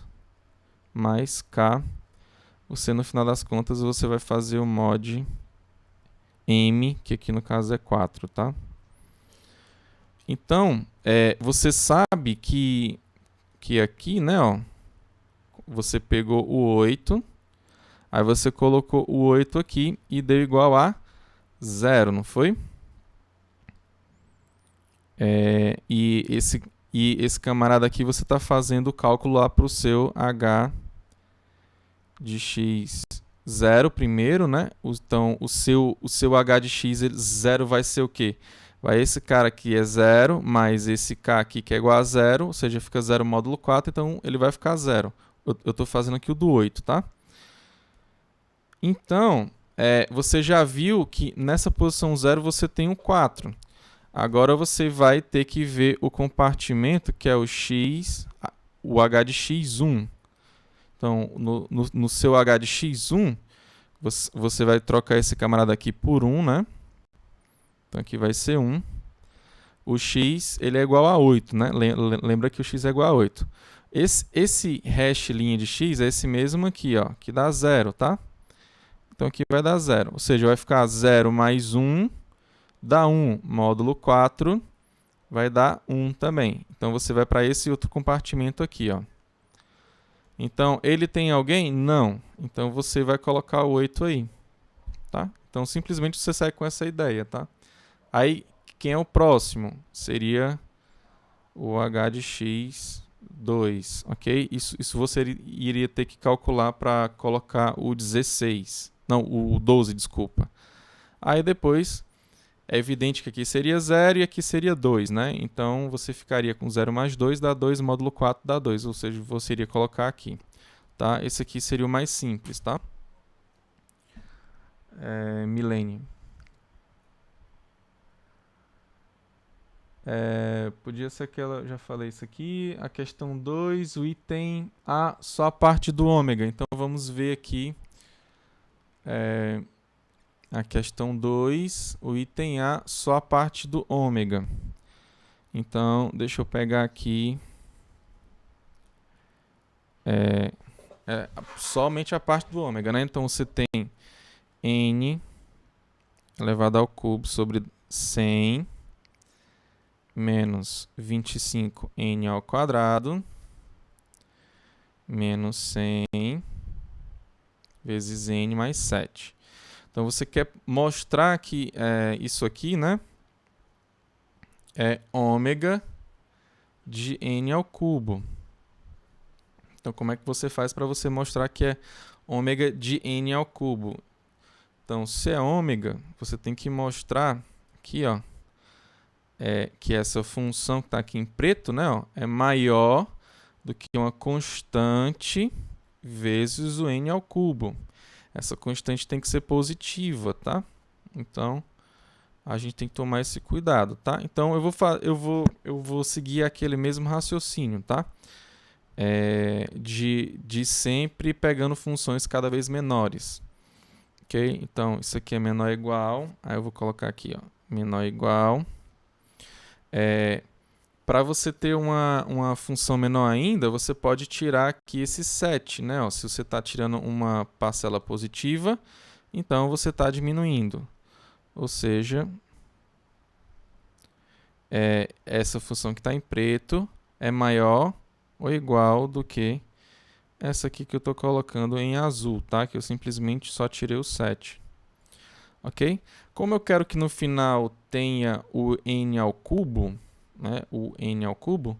mais k. Você no final das contas você vai fazer o mod m, que aqui no caso é 4, tá? Então, você sabe que aqui, né, ó, você pegou o 8, aí você colocou o 8 aqui e deu igual a 0, não foi? E esse camarada aqui você está fazendo o cálculo lá para o seu h de x0 primeiro, né? Então, o seu h de x0 vai ser o quê? Vai esse cara aqui é 0, mais esse k aqui que é igual a 0, ou seja, fica 0 módulo 4, então ele vai ficar 0. Eu estou fazendo aqui o do 8, tá? Então, você já viu que nessa posição 0 você tem o 4. Agora você vai ter que ver o compartimento que é o h de x1. Então, no seu h de x1, você vai trocar esse camarada aqui por 1, né? Então aqui vai ser 1. O x ele é igual a 8, né? Lembra que o x é igual a 8. Esse hash linha de x é esse mesmo aqui, ó, que dá 0, tá? Então aqui vai dar 0. Ou seja, vai ficar 0 mais 1 dá 1 módulo 4 vai dar 1 também. Então você vai para esse outro compartimento aqui, ó. Então, ele tem alguém? Não. Então você vai colocar o 8 aí, tá? Então simplesmente você sai com essa ideia, tá? Aí, quem é o próximo? Seria o h de x2, ok? Isso você iria ter que calcular para colocar o 16. Não, o 12, desculpa. Aí depois, é evidente que aqui seria 0 e aqui seria 2, né? Então, você ficaria com 0 mais 2 dá 2, módulo 4 dá 2. Ou seja, você iria colocar aqui, tá? Esse aqui seria o mais simples, tá? Milênio. Podia ser aquela, já falei isso aqui. A questão 2, o item A, só a parte do ômega. Então, vamos ver aqui. A questão 2, o item A, só a parte do ômega. Então, deixa eu pegar aqui. Somente a parte do ômega, né? Então, você tem n elevado ao cubo sobre 100 menos 25n ao quadrado menos 100 vezes n mais 7. Então, você quer mostrar que isso aqui, né? é ômega de n ao cubo. Então, como é que você faz para você mostrar que é ômega de n ao cubo? Então, se é ômega, você tem que mostrar aqui, ó, que essa função que está aqui em preto, né, ó, é maior do que uma constante vezes o n ao cubo. Essa constante tem que ser positiva, tá? Então, a gente tem que tomar esse cuidado, tá? Então, eu vou seguir aquele mesmo raciocínio, tá? De sempre pegando funções cada vez menores. Ok? Então, isso aqui é menor ou igual. Aí eu vou colocar aqui, ó, menor ou igual. Para você ter uma função menor ainda, você pode tirar aqui esse 7, né? Ó, se você está tirando uma parcela positiva, então você está diminuindo. Ou seja, essa função que está em preto é maior ou igual do que essa aqui que eu estou colocando em azul, tá? Que eu simplesmente só tirei o 7. Ok? Como eu quero que no final tenha o n ao cubo, né? O n ao cubo,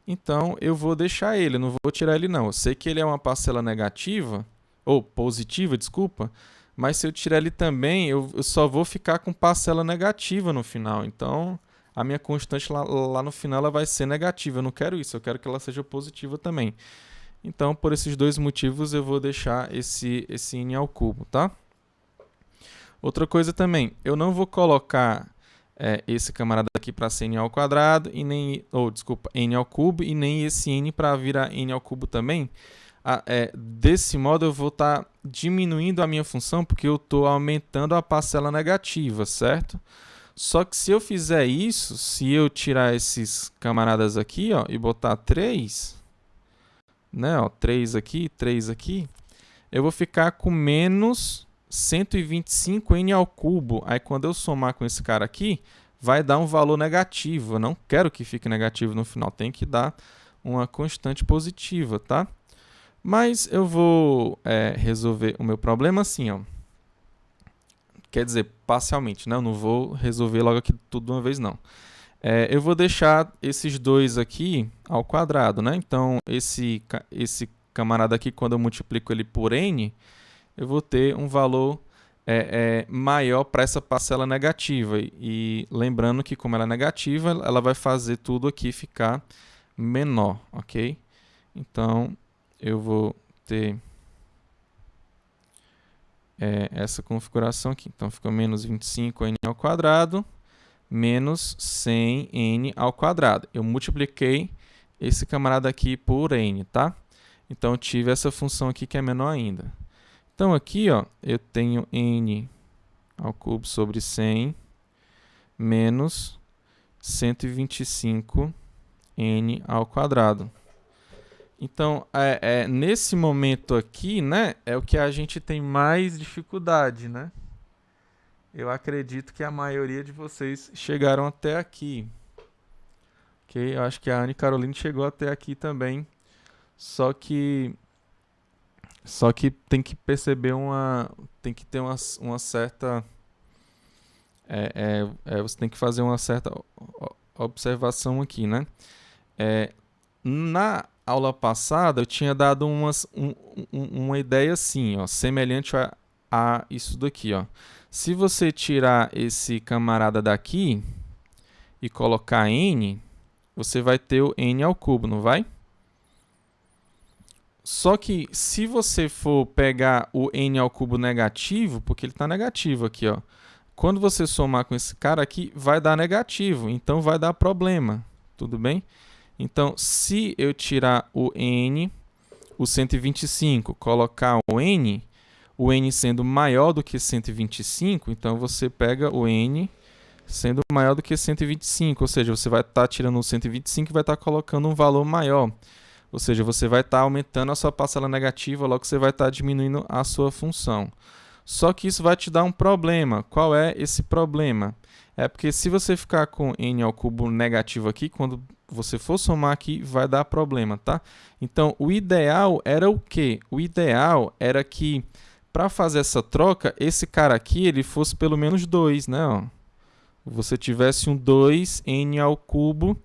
então eu vou deixar ele, não vou tirar ele não. Eu sei que ele é uma parcela negativa, ou positiva, desculpa, mas se eu tirar ele também, eu só vou ficar com parcela negativa no final. Então, a minha constante lá no final ela vai ser negativa. Eu não quero isso, eu quero que ela seja positiva também. Então, por esses dois motivos, eu vou deixar esse n ao cubo, tá? Outra coisa também, eu não vou colocar esse camarada aqui para ser n ao quadrado, e nem, n ao cubo, e nem esse n para virar n ao cubo também. Desse modo, eu vou estar diminuindo a minha função, porque eu estou aumentando a parcela negativa, certo? Só que se eu fizer isso, se eu tirar esses camaradas aqui, ó, e botar 3, né, ó, 3 aqui, eu vou ficar com menos 125n ao cubo. Aí quando eu somar com esse cara aqui, vai dar um valor negativo. Eu não quero que fique negativo no final, tem que dar uma constante positiva, tá? Mas eu vou resolver o meu problema assim, ó. Quer dizer, parcialmente, né? Eu não vou resolver logo aqui tudo de uma vez, não. Eu vou deixar esses dois aqui ao quadrado, né? Então, esse camarada aqui, quando eu multiplico ele por n, eu vou ter um valor maior para essa parcela negativa. E lembrando que, como ela é negativa, ela vai fazer tudo aqui ficar menor, ok? Então, eu vou ter essa configuração aqui. Então, fica menos 25n ao quadrado menos 100n ao quadrado. Eu multipliquei esse camarada aqui por n, tá? Então, eu tive essa função aqui que é menor ainda. Então, aqui, ó, eu tenho n ao cubo sobre 100 menos 125n ao quadrado. Então, nesse momento aqui, né, é o que a gente tem mais dificuldade, né? Eu acredito que a maioria de vocês chegaram até aqui. Ok? Eu acho que a Anne Caroline chegou até aqui também. Só que tem que perceber tem que ter uma certa... você tem que fazer uma certa observação aqui, né? Na aula passada, eu tinha dado uma ideia assim, ó, semelhante a isso daqui, ó. Se você tirar esse camarada daqui e colocar n, você vai ter o n ao cubo, não vai? Só que se você for pegar o n ao cubo negativo, porque ele está negativo aqui, ó, quando você somar com esse cara aqui, vai dar negativo, então vai dar problema, tudo bem? Então, se eu tirar o n, o 125, colocar o n sendo maior do que 125, então você pega o n sendo maior do que 125, ou seja, você vai estar tirando o 125 e vai estar colocando um valor maior. Ou seja, você vai estar aumentando a sua parcela negativa, logo você vai estar diminuindo a sua função. Só que isso vai te dar um problema. Qual é esse problema? É porque se você ficar com n ao cubo negativo aqui, quando você for somar aqui, vai dar problema, tá? Então, o ideal era o quê? O ideal era que, para fazer essa troca, esse cara aqui ele fosse pelo menos 2, né? Ó. você tivesse um 2n ao cubo,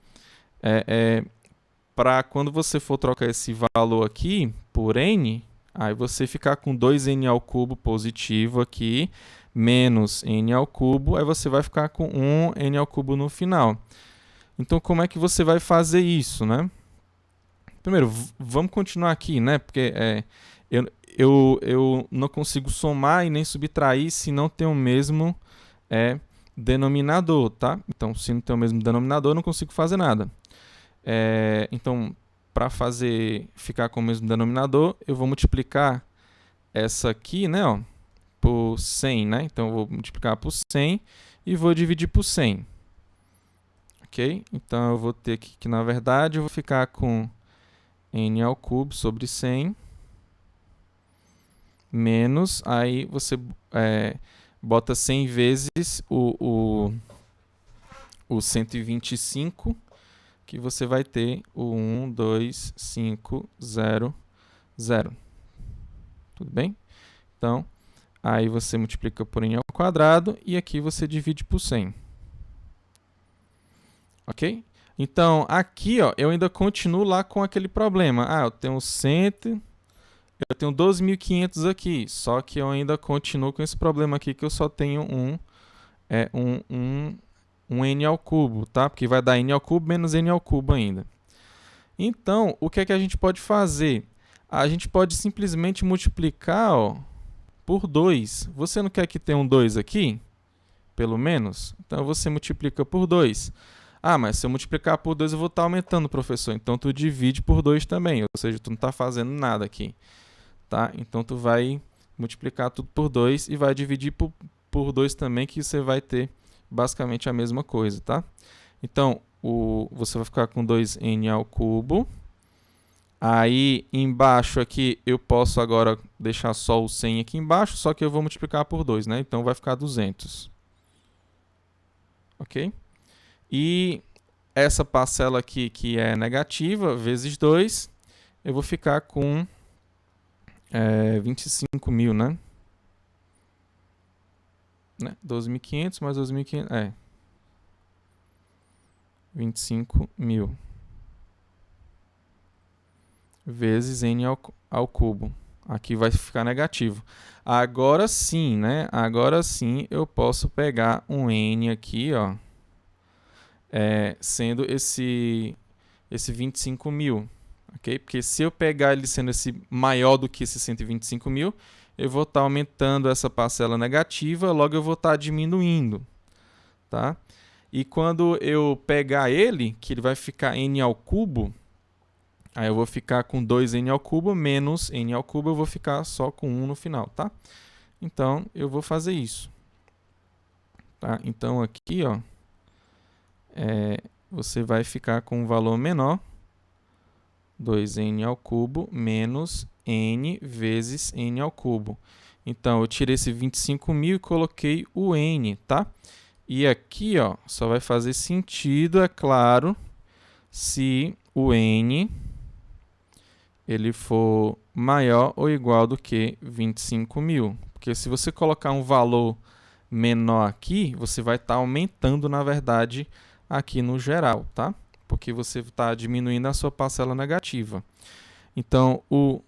para quando você for trocar esse valor aqui por n, aí você ficar com 2n ao cubo positivo aqui, menos n ao cubo, aí você vai ficar com 1n ao cubo no final. Então, como é que você vai fazer isso, né? Primeiro, vamos continuar aqui, né? Porque eu não consigo somar e nem subtrair se não tem o mesmo denominador, tá? Então, se não tem o mesmo denominador, eu não consigo fazer nada. Então, para ficar com o mesmo denominador, eu vou multiplicar essa aqui, né, ó, por 100, né? Então, eu vou multiplicar por 100 e vou dividir por 100. Ok? Então, eu vou ter aqui que, na verdade, eu vou ficar com n ao cubo sobre 100 menos, aí você bota 100 vezes o 125, que você vai ter o 1, 2, 5, 0, 0. Tudo bem? Então, aí você multiplica por n ao quadrado e aqui você divide por 100. Ok? Então, aqui, ó, eu ainda continuo lá com aquele problema. Eu tenho 12.500 aqui, só que eu ainda continuo com esse problema aqui que eu só tenho um n ao cubo, tá? Porque vai dar n ao cubo menos n ao cubo ainda. Então, o que é que a gente pode fazer? A gente pode simplesmente multiplicar, ó, por 2. Você não quer que tenha um 2 aqui? Pelo menos? Então, você multiplica por 2. Mas se eu multiplicar por 2, eu vou estar aumentando, professor. Então, tu divide por 2 também. Ou seja, tu não está fazendo nada aqui. Tá? Então, tu vai multiplicar tudo por 2 e vai dividir por 2 também, que você vai ter basicamente a mesma coisa, tá? Então, você vai ficar com 2n ao cubo. Aí, embaixo aqui, eu posso agora deixar só o 100 aqui embaixo, só que eu vou multiplicar por 2, né? Então, vai ficar 200. Ok? E essa parcela aqui, que é negativa, vezes 2, eu vou ficar com 25.000, né? 12.500 mais 12.500, 25.000 vezes n ao cubo. Aqui vai ficar negativo. Agora sim, né? Agora sim eu posso pegar um n aqui, ó, sendo esse 25.000, ok? Porque se eu pegar ele sendo esse maior do que esse 125.000, eu vou estar aumentando essa parcela negativa, logo eu vou estar diminuindo, tá? E quando eu pegar ele, que ele vai ficar n ao cubo, aí eu vou ficar com 2n ao cubo menos n ao cubo, eu vou ficar só com 1 no final, tá? Então, eu vou fazer isso. Tá? Então, aqui, ó, você vai ficar com um valor menor, 2n ao cubo menos n vezes n ao cubo. Então, eu tirei esse 25.000 e coloquei o n, tá? E aqui, ó, só vai fazer sentido, é claro, se o n ele for maior ou igual do que 25.000. Porque se você colocar um valor menor aqui, você vai estar aumentando, na verdade, aqui no geral, tá? Porque você está diminuindo a sua parcela negativa. Então, o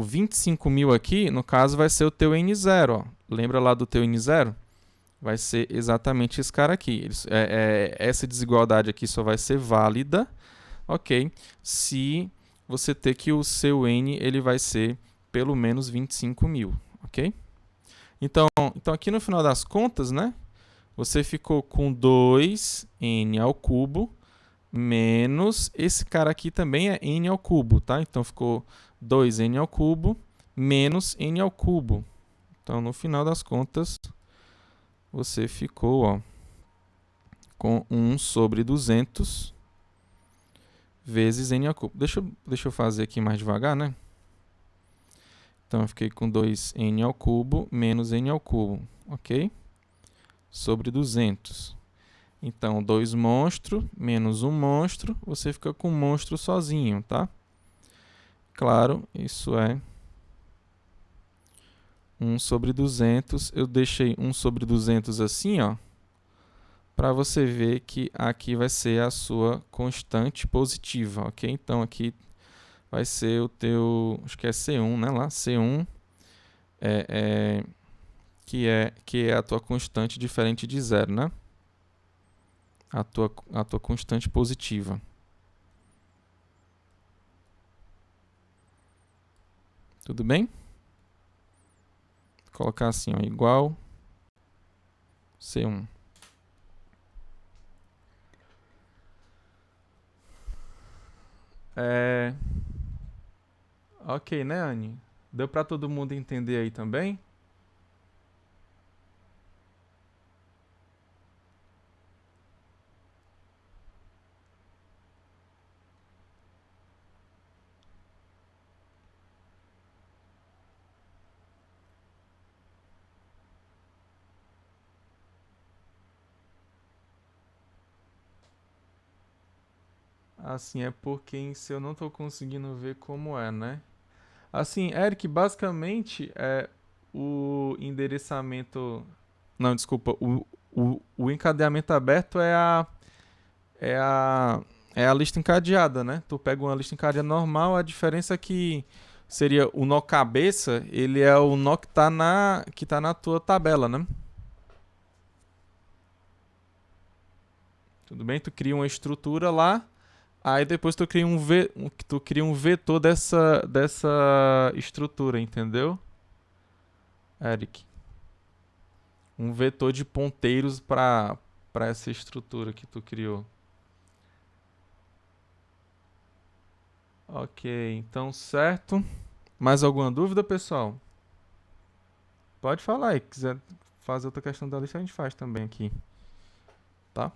25.000 aqui, no caso, vai ser o teu N0. Ó. Lembra lá do teu N0? Vai ser exatamente esse cara aqui. Essa desigualdade aqui só vai ser válida, ok? Se você ter que o seu N ele vai ser pelo menos 25.000, ok? Então, aqui no final das contas, né? Você ficou com 2n ao cubo menos esse cara aqui também é n ao cubo, tá? Então, ficou 2n ao cubo menos n ao cubo. Então, no final das contas, você ficou, ó, com 1 sobre 200 vezes n ao cubo. Deixa eu fazer aqui mais devagar, né? Então, eu fiquei com 2n ao cubo menos n ao cubo, ok? Sobre 200. Então, 2 monstro menos 1 monstro, você fica com um monstro sozinho, tá? Claro, isso é 1 sobre 200. Eu deixei 1 sobre 200 assim, ó, para você ver que aqui vai ser a sua constante positiva, ok? Então aqui vai ser o teu, acho que é C1, né? Lá, C1 que é a tua constante diferente de zero, né? A tua constante positiva. Tudo bem? Vou colocar assim, ó, igual C1. Ok, né, Anne? Deu para todo mundo entender aí também? Assim, é porque se eu não tô conseguindo ver como é, né? Assim, Eric, basicamente o endereçamento. Não, desculpa. O encadeamento aberto é a, é a lista encadeada, né? Tu pega uma lista encadeada normal, a diferença é que seria o nó cabeça, ele é o nó que tá na tua tabela, né? Tudo bem? Tu cria uma estrutura lá, aí depois tu cria um vetor dessa estrutura, entendeu, Eric? Um vetor de ponteiros para essa estrutura que tu criou. Ok, então certo. Mais alguma dúvida, pessoal? Pode falar aí. Quiser fazer outra questão da lista, a gente faz também aqui. Tá?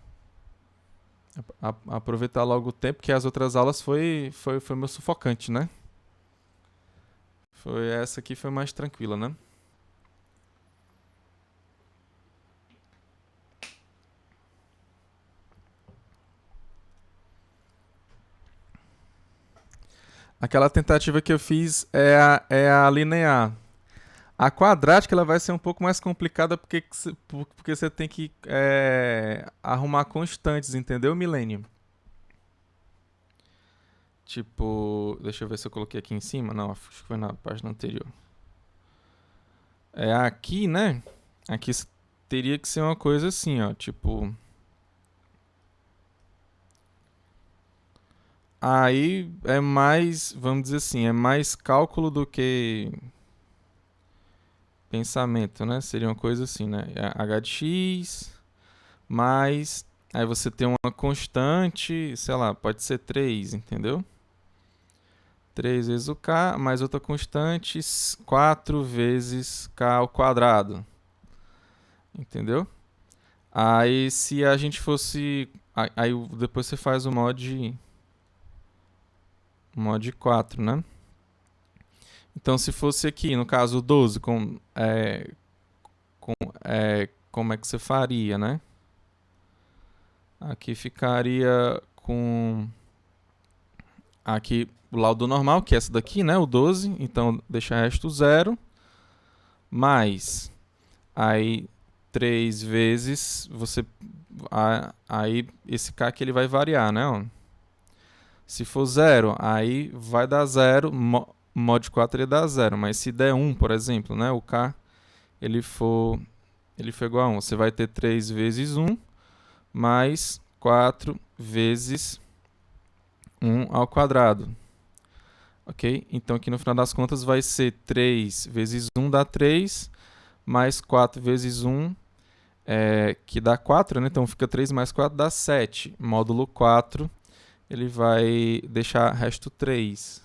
Aproveitar logo o tempo, que as outras aulas foi meu sufocante, né? Foi essa aqui foi mais tranquila, né? Aquela tentativa que eu fiz é a linear. A quadrática ela vai ser um pouco mais complicada porque você tem que arrumar constantes, entendeu, Milênio? Tipo, deixa eu ver se eu coloquei aqui em cima. Não, acho que foi na página anterior. É aqui, né? Aqui teria que ser uma coisa assim, ó. Tipo. Aí é mais, vamos dizer assim, é mais cálculo do que pensamento, né? Seria uma coisa assim, né? H de x mais. Aí você tem uma constante, sei lá, pode ser 3, entendeu? 3 vezes o k, mais outra constante, 4 vezes k ao quadrado. Entendeu? Aí se a gente fosse. Aí depois você faz o mod 4, né? Então se fosse aqui, no caso o 12, com, como é que você faria, né? Aqui ficaria com. Aqui o laudo normal, que é essa daqui, né? O 12. Então deixa resto 0. Mais. Aí 3 vezes você. Aí esse K aqui ele vai variar, né? Ó. Se for 0, aí vai dar 0. Mod 4 ele dá 0. Mas se der 1, por exemplo, né? O K ele for igual a 1. Você vai ter 3 vezes 1 mais 4 vezes 1 ao quadrado. Ok? Então aqui no final das contas vai ser 3 vezes 1 dá 3, mais 4 vezes 1, que dá 4, né? Então fica 3 mais 4 dá 7. Módulo 4, ele vai deixar resto 3.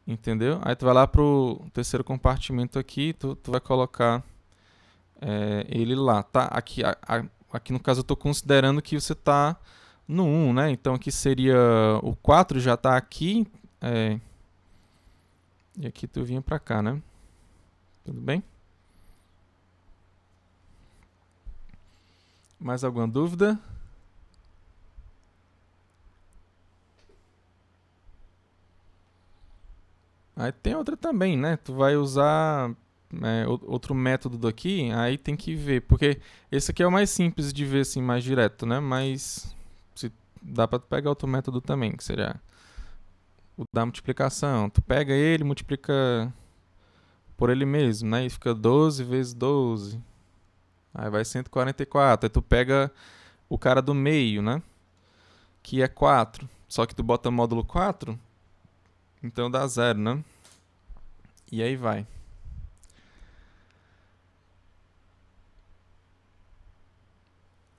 Entendeu? Aí tu vai lá pro terceiro compartimento aqui, tu vai colocar ele lá, tá? Aqui no caso eu estou considerando que você está no 1, né? Então aqui seria o 4 já está aqui, e aqui tu vinha para cá, né? Tudo bem? Mais alguma dúvida? Aí tem outra também, né? Tu vai usar outro método daqui, aí tem que ver, porque esse aqui é o mais simples de ver assim, mais direto, né? Mas se dá para pegar outro método também, que seria o da multiplicação. Tu pega ele, multiplica por ele mesmo, né? E fica 12 vezes 12. Aí vai 144. Aí tu pega o cara do meio, né? Que é 4. Só que tu bota módulo 4, então dá 0, né? E aí vai.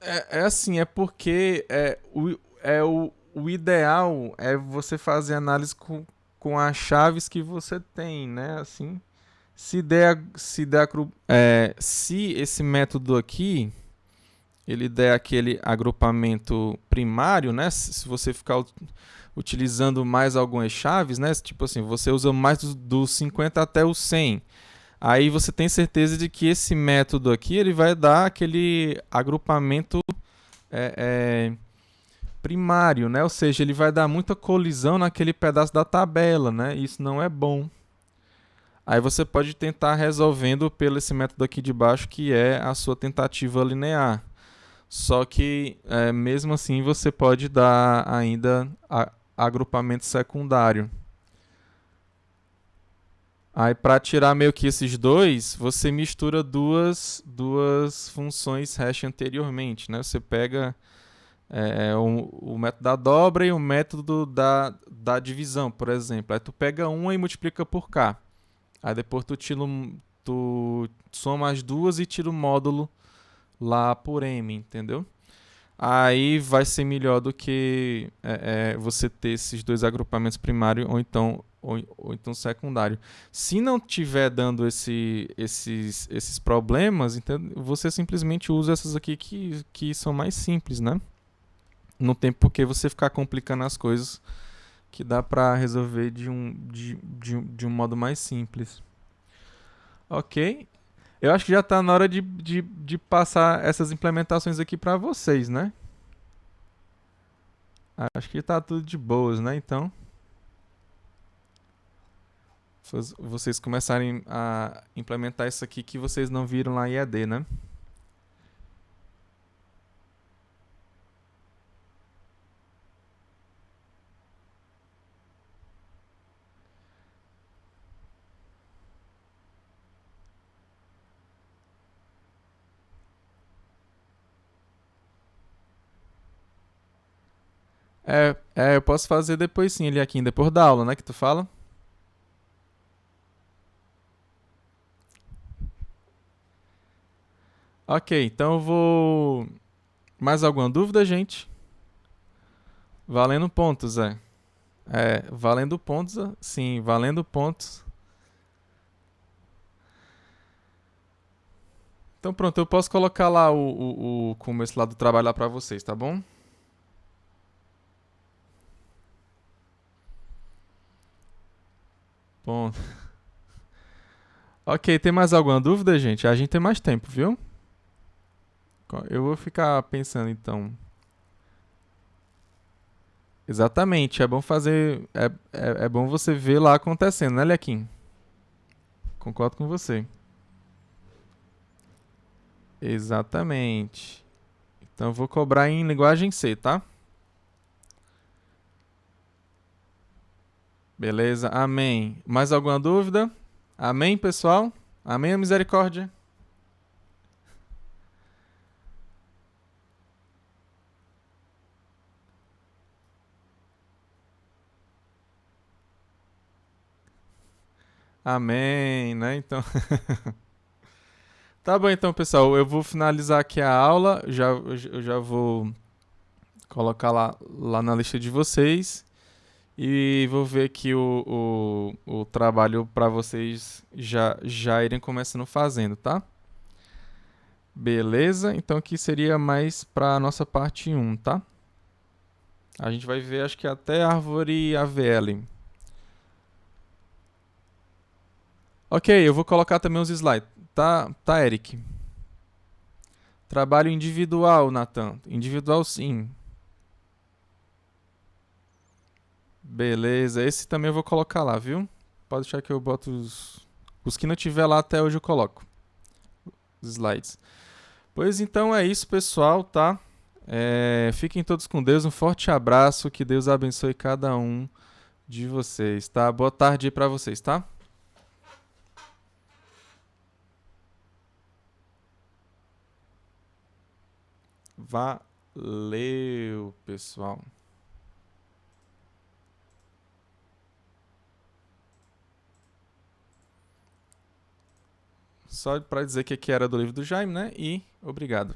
É assim, é porque o ideal é você fazer análise com as chaves que você tem, né? Assim, se esse método aqui ele der aquele agrupamento primário, né? Se você ficar utilizando mais algumas chaves, né? Tipo assim, você usa mais dos 50 até o 100. Aí você tem certeza de que esse método aqui ele vai dar aquele agrupamento é, é, primário, né? Ou seja, ele vai dar muita colisão naquele pedaço da tabela, né? Isso não é bom. Aí você pode tentar resolvendo pelo esse método aqui de baixo, que é a sua tentativa linear. Só que, mesmo assim, você pode dar ainda agrupamento secundário. Aí, para tirar meio que esses dois, você mistura duas funções hash anteriormente, né? Você pega o método da dobra e o método da divisão, por exemplo. Aí tu pega uma e multiplica por k. Aí depois tu soma as duas e tira o módulo lá por m, entendeu? Aí vai ser melhor do que você ter esses dois agrupamentos primário ou então secundário. Se não tiver dando esses problemas, então você simplesmente usa essas aqui que são mais simples, né? Não tem por que você ficar complicando as coisas, que dá para resolver de um modo mais simples. Ok. Eu acho que já está na hora de passar essas implementações aqui para vocês, né? Acho que está tudo de boas, né? Então, vocês começarem a implementar isso aqui que vocês não viram lá em EAD, né? Eu posso fazer depois sim, ele aqui, depois da aula, né, que tu fala. Ok, então eu vou... Mais alguma dúvida, gente? Valendo pontos, valendo pontos, sim, valendo pontos. Então pronto, eu posso colocar lá o começo lá do trabalho lá pra vocês, tá bom? Bom. Ok, tem mais alguma dúvida, gente? A gente tem mais tempo, viu? Eu vou ficar pensando então. Exatamente, é bom fazer. É bom você ver lá acontecendo, né, Lequim? Concordo com você. Exatamente. Então eu vou cobrar em linguagem C, tá? Beleza, amém. Mais alguma dúvida? Amém, pessoal? Amém, a misericórdia? Amém, né? Então. Tá bom, então, pessoal. Eu vou finalizar aqui a aula. Eu já vou colocar lá na lista de vocês. E vou ver aqui o trabalho para vocês já irem começando fazendo, tá? Beleza? Então aqui seria mais para a nossa parte 1, tá? A gente vai ver, acho que até árvore AVL. Ok, eu vou colocar também os slides. Tá, Eric? Trabalho individual, Nathan. Individual, sim. Beleza, esse também eu vou colocar lá, viu? Pode deixar que eu boto Os que não tiver lá até hoje eu coloco os slides. Pois então é isso, pessoal, tá? Fiquem todos com Deus, um forte abraço, que Deus abençoe cada um de vocês, tá? Boa tarde aí pra vocês, tá? Valeu, pessoal. Só para dizer que aqui era do livro do Jaime, né? E obrigado.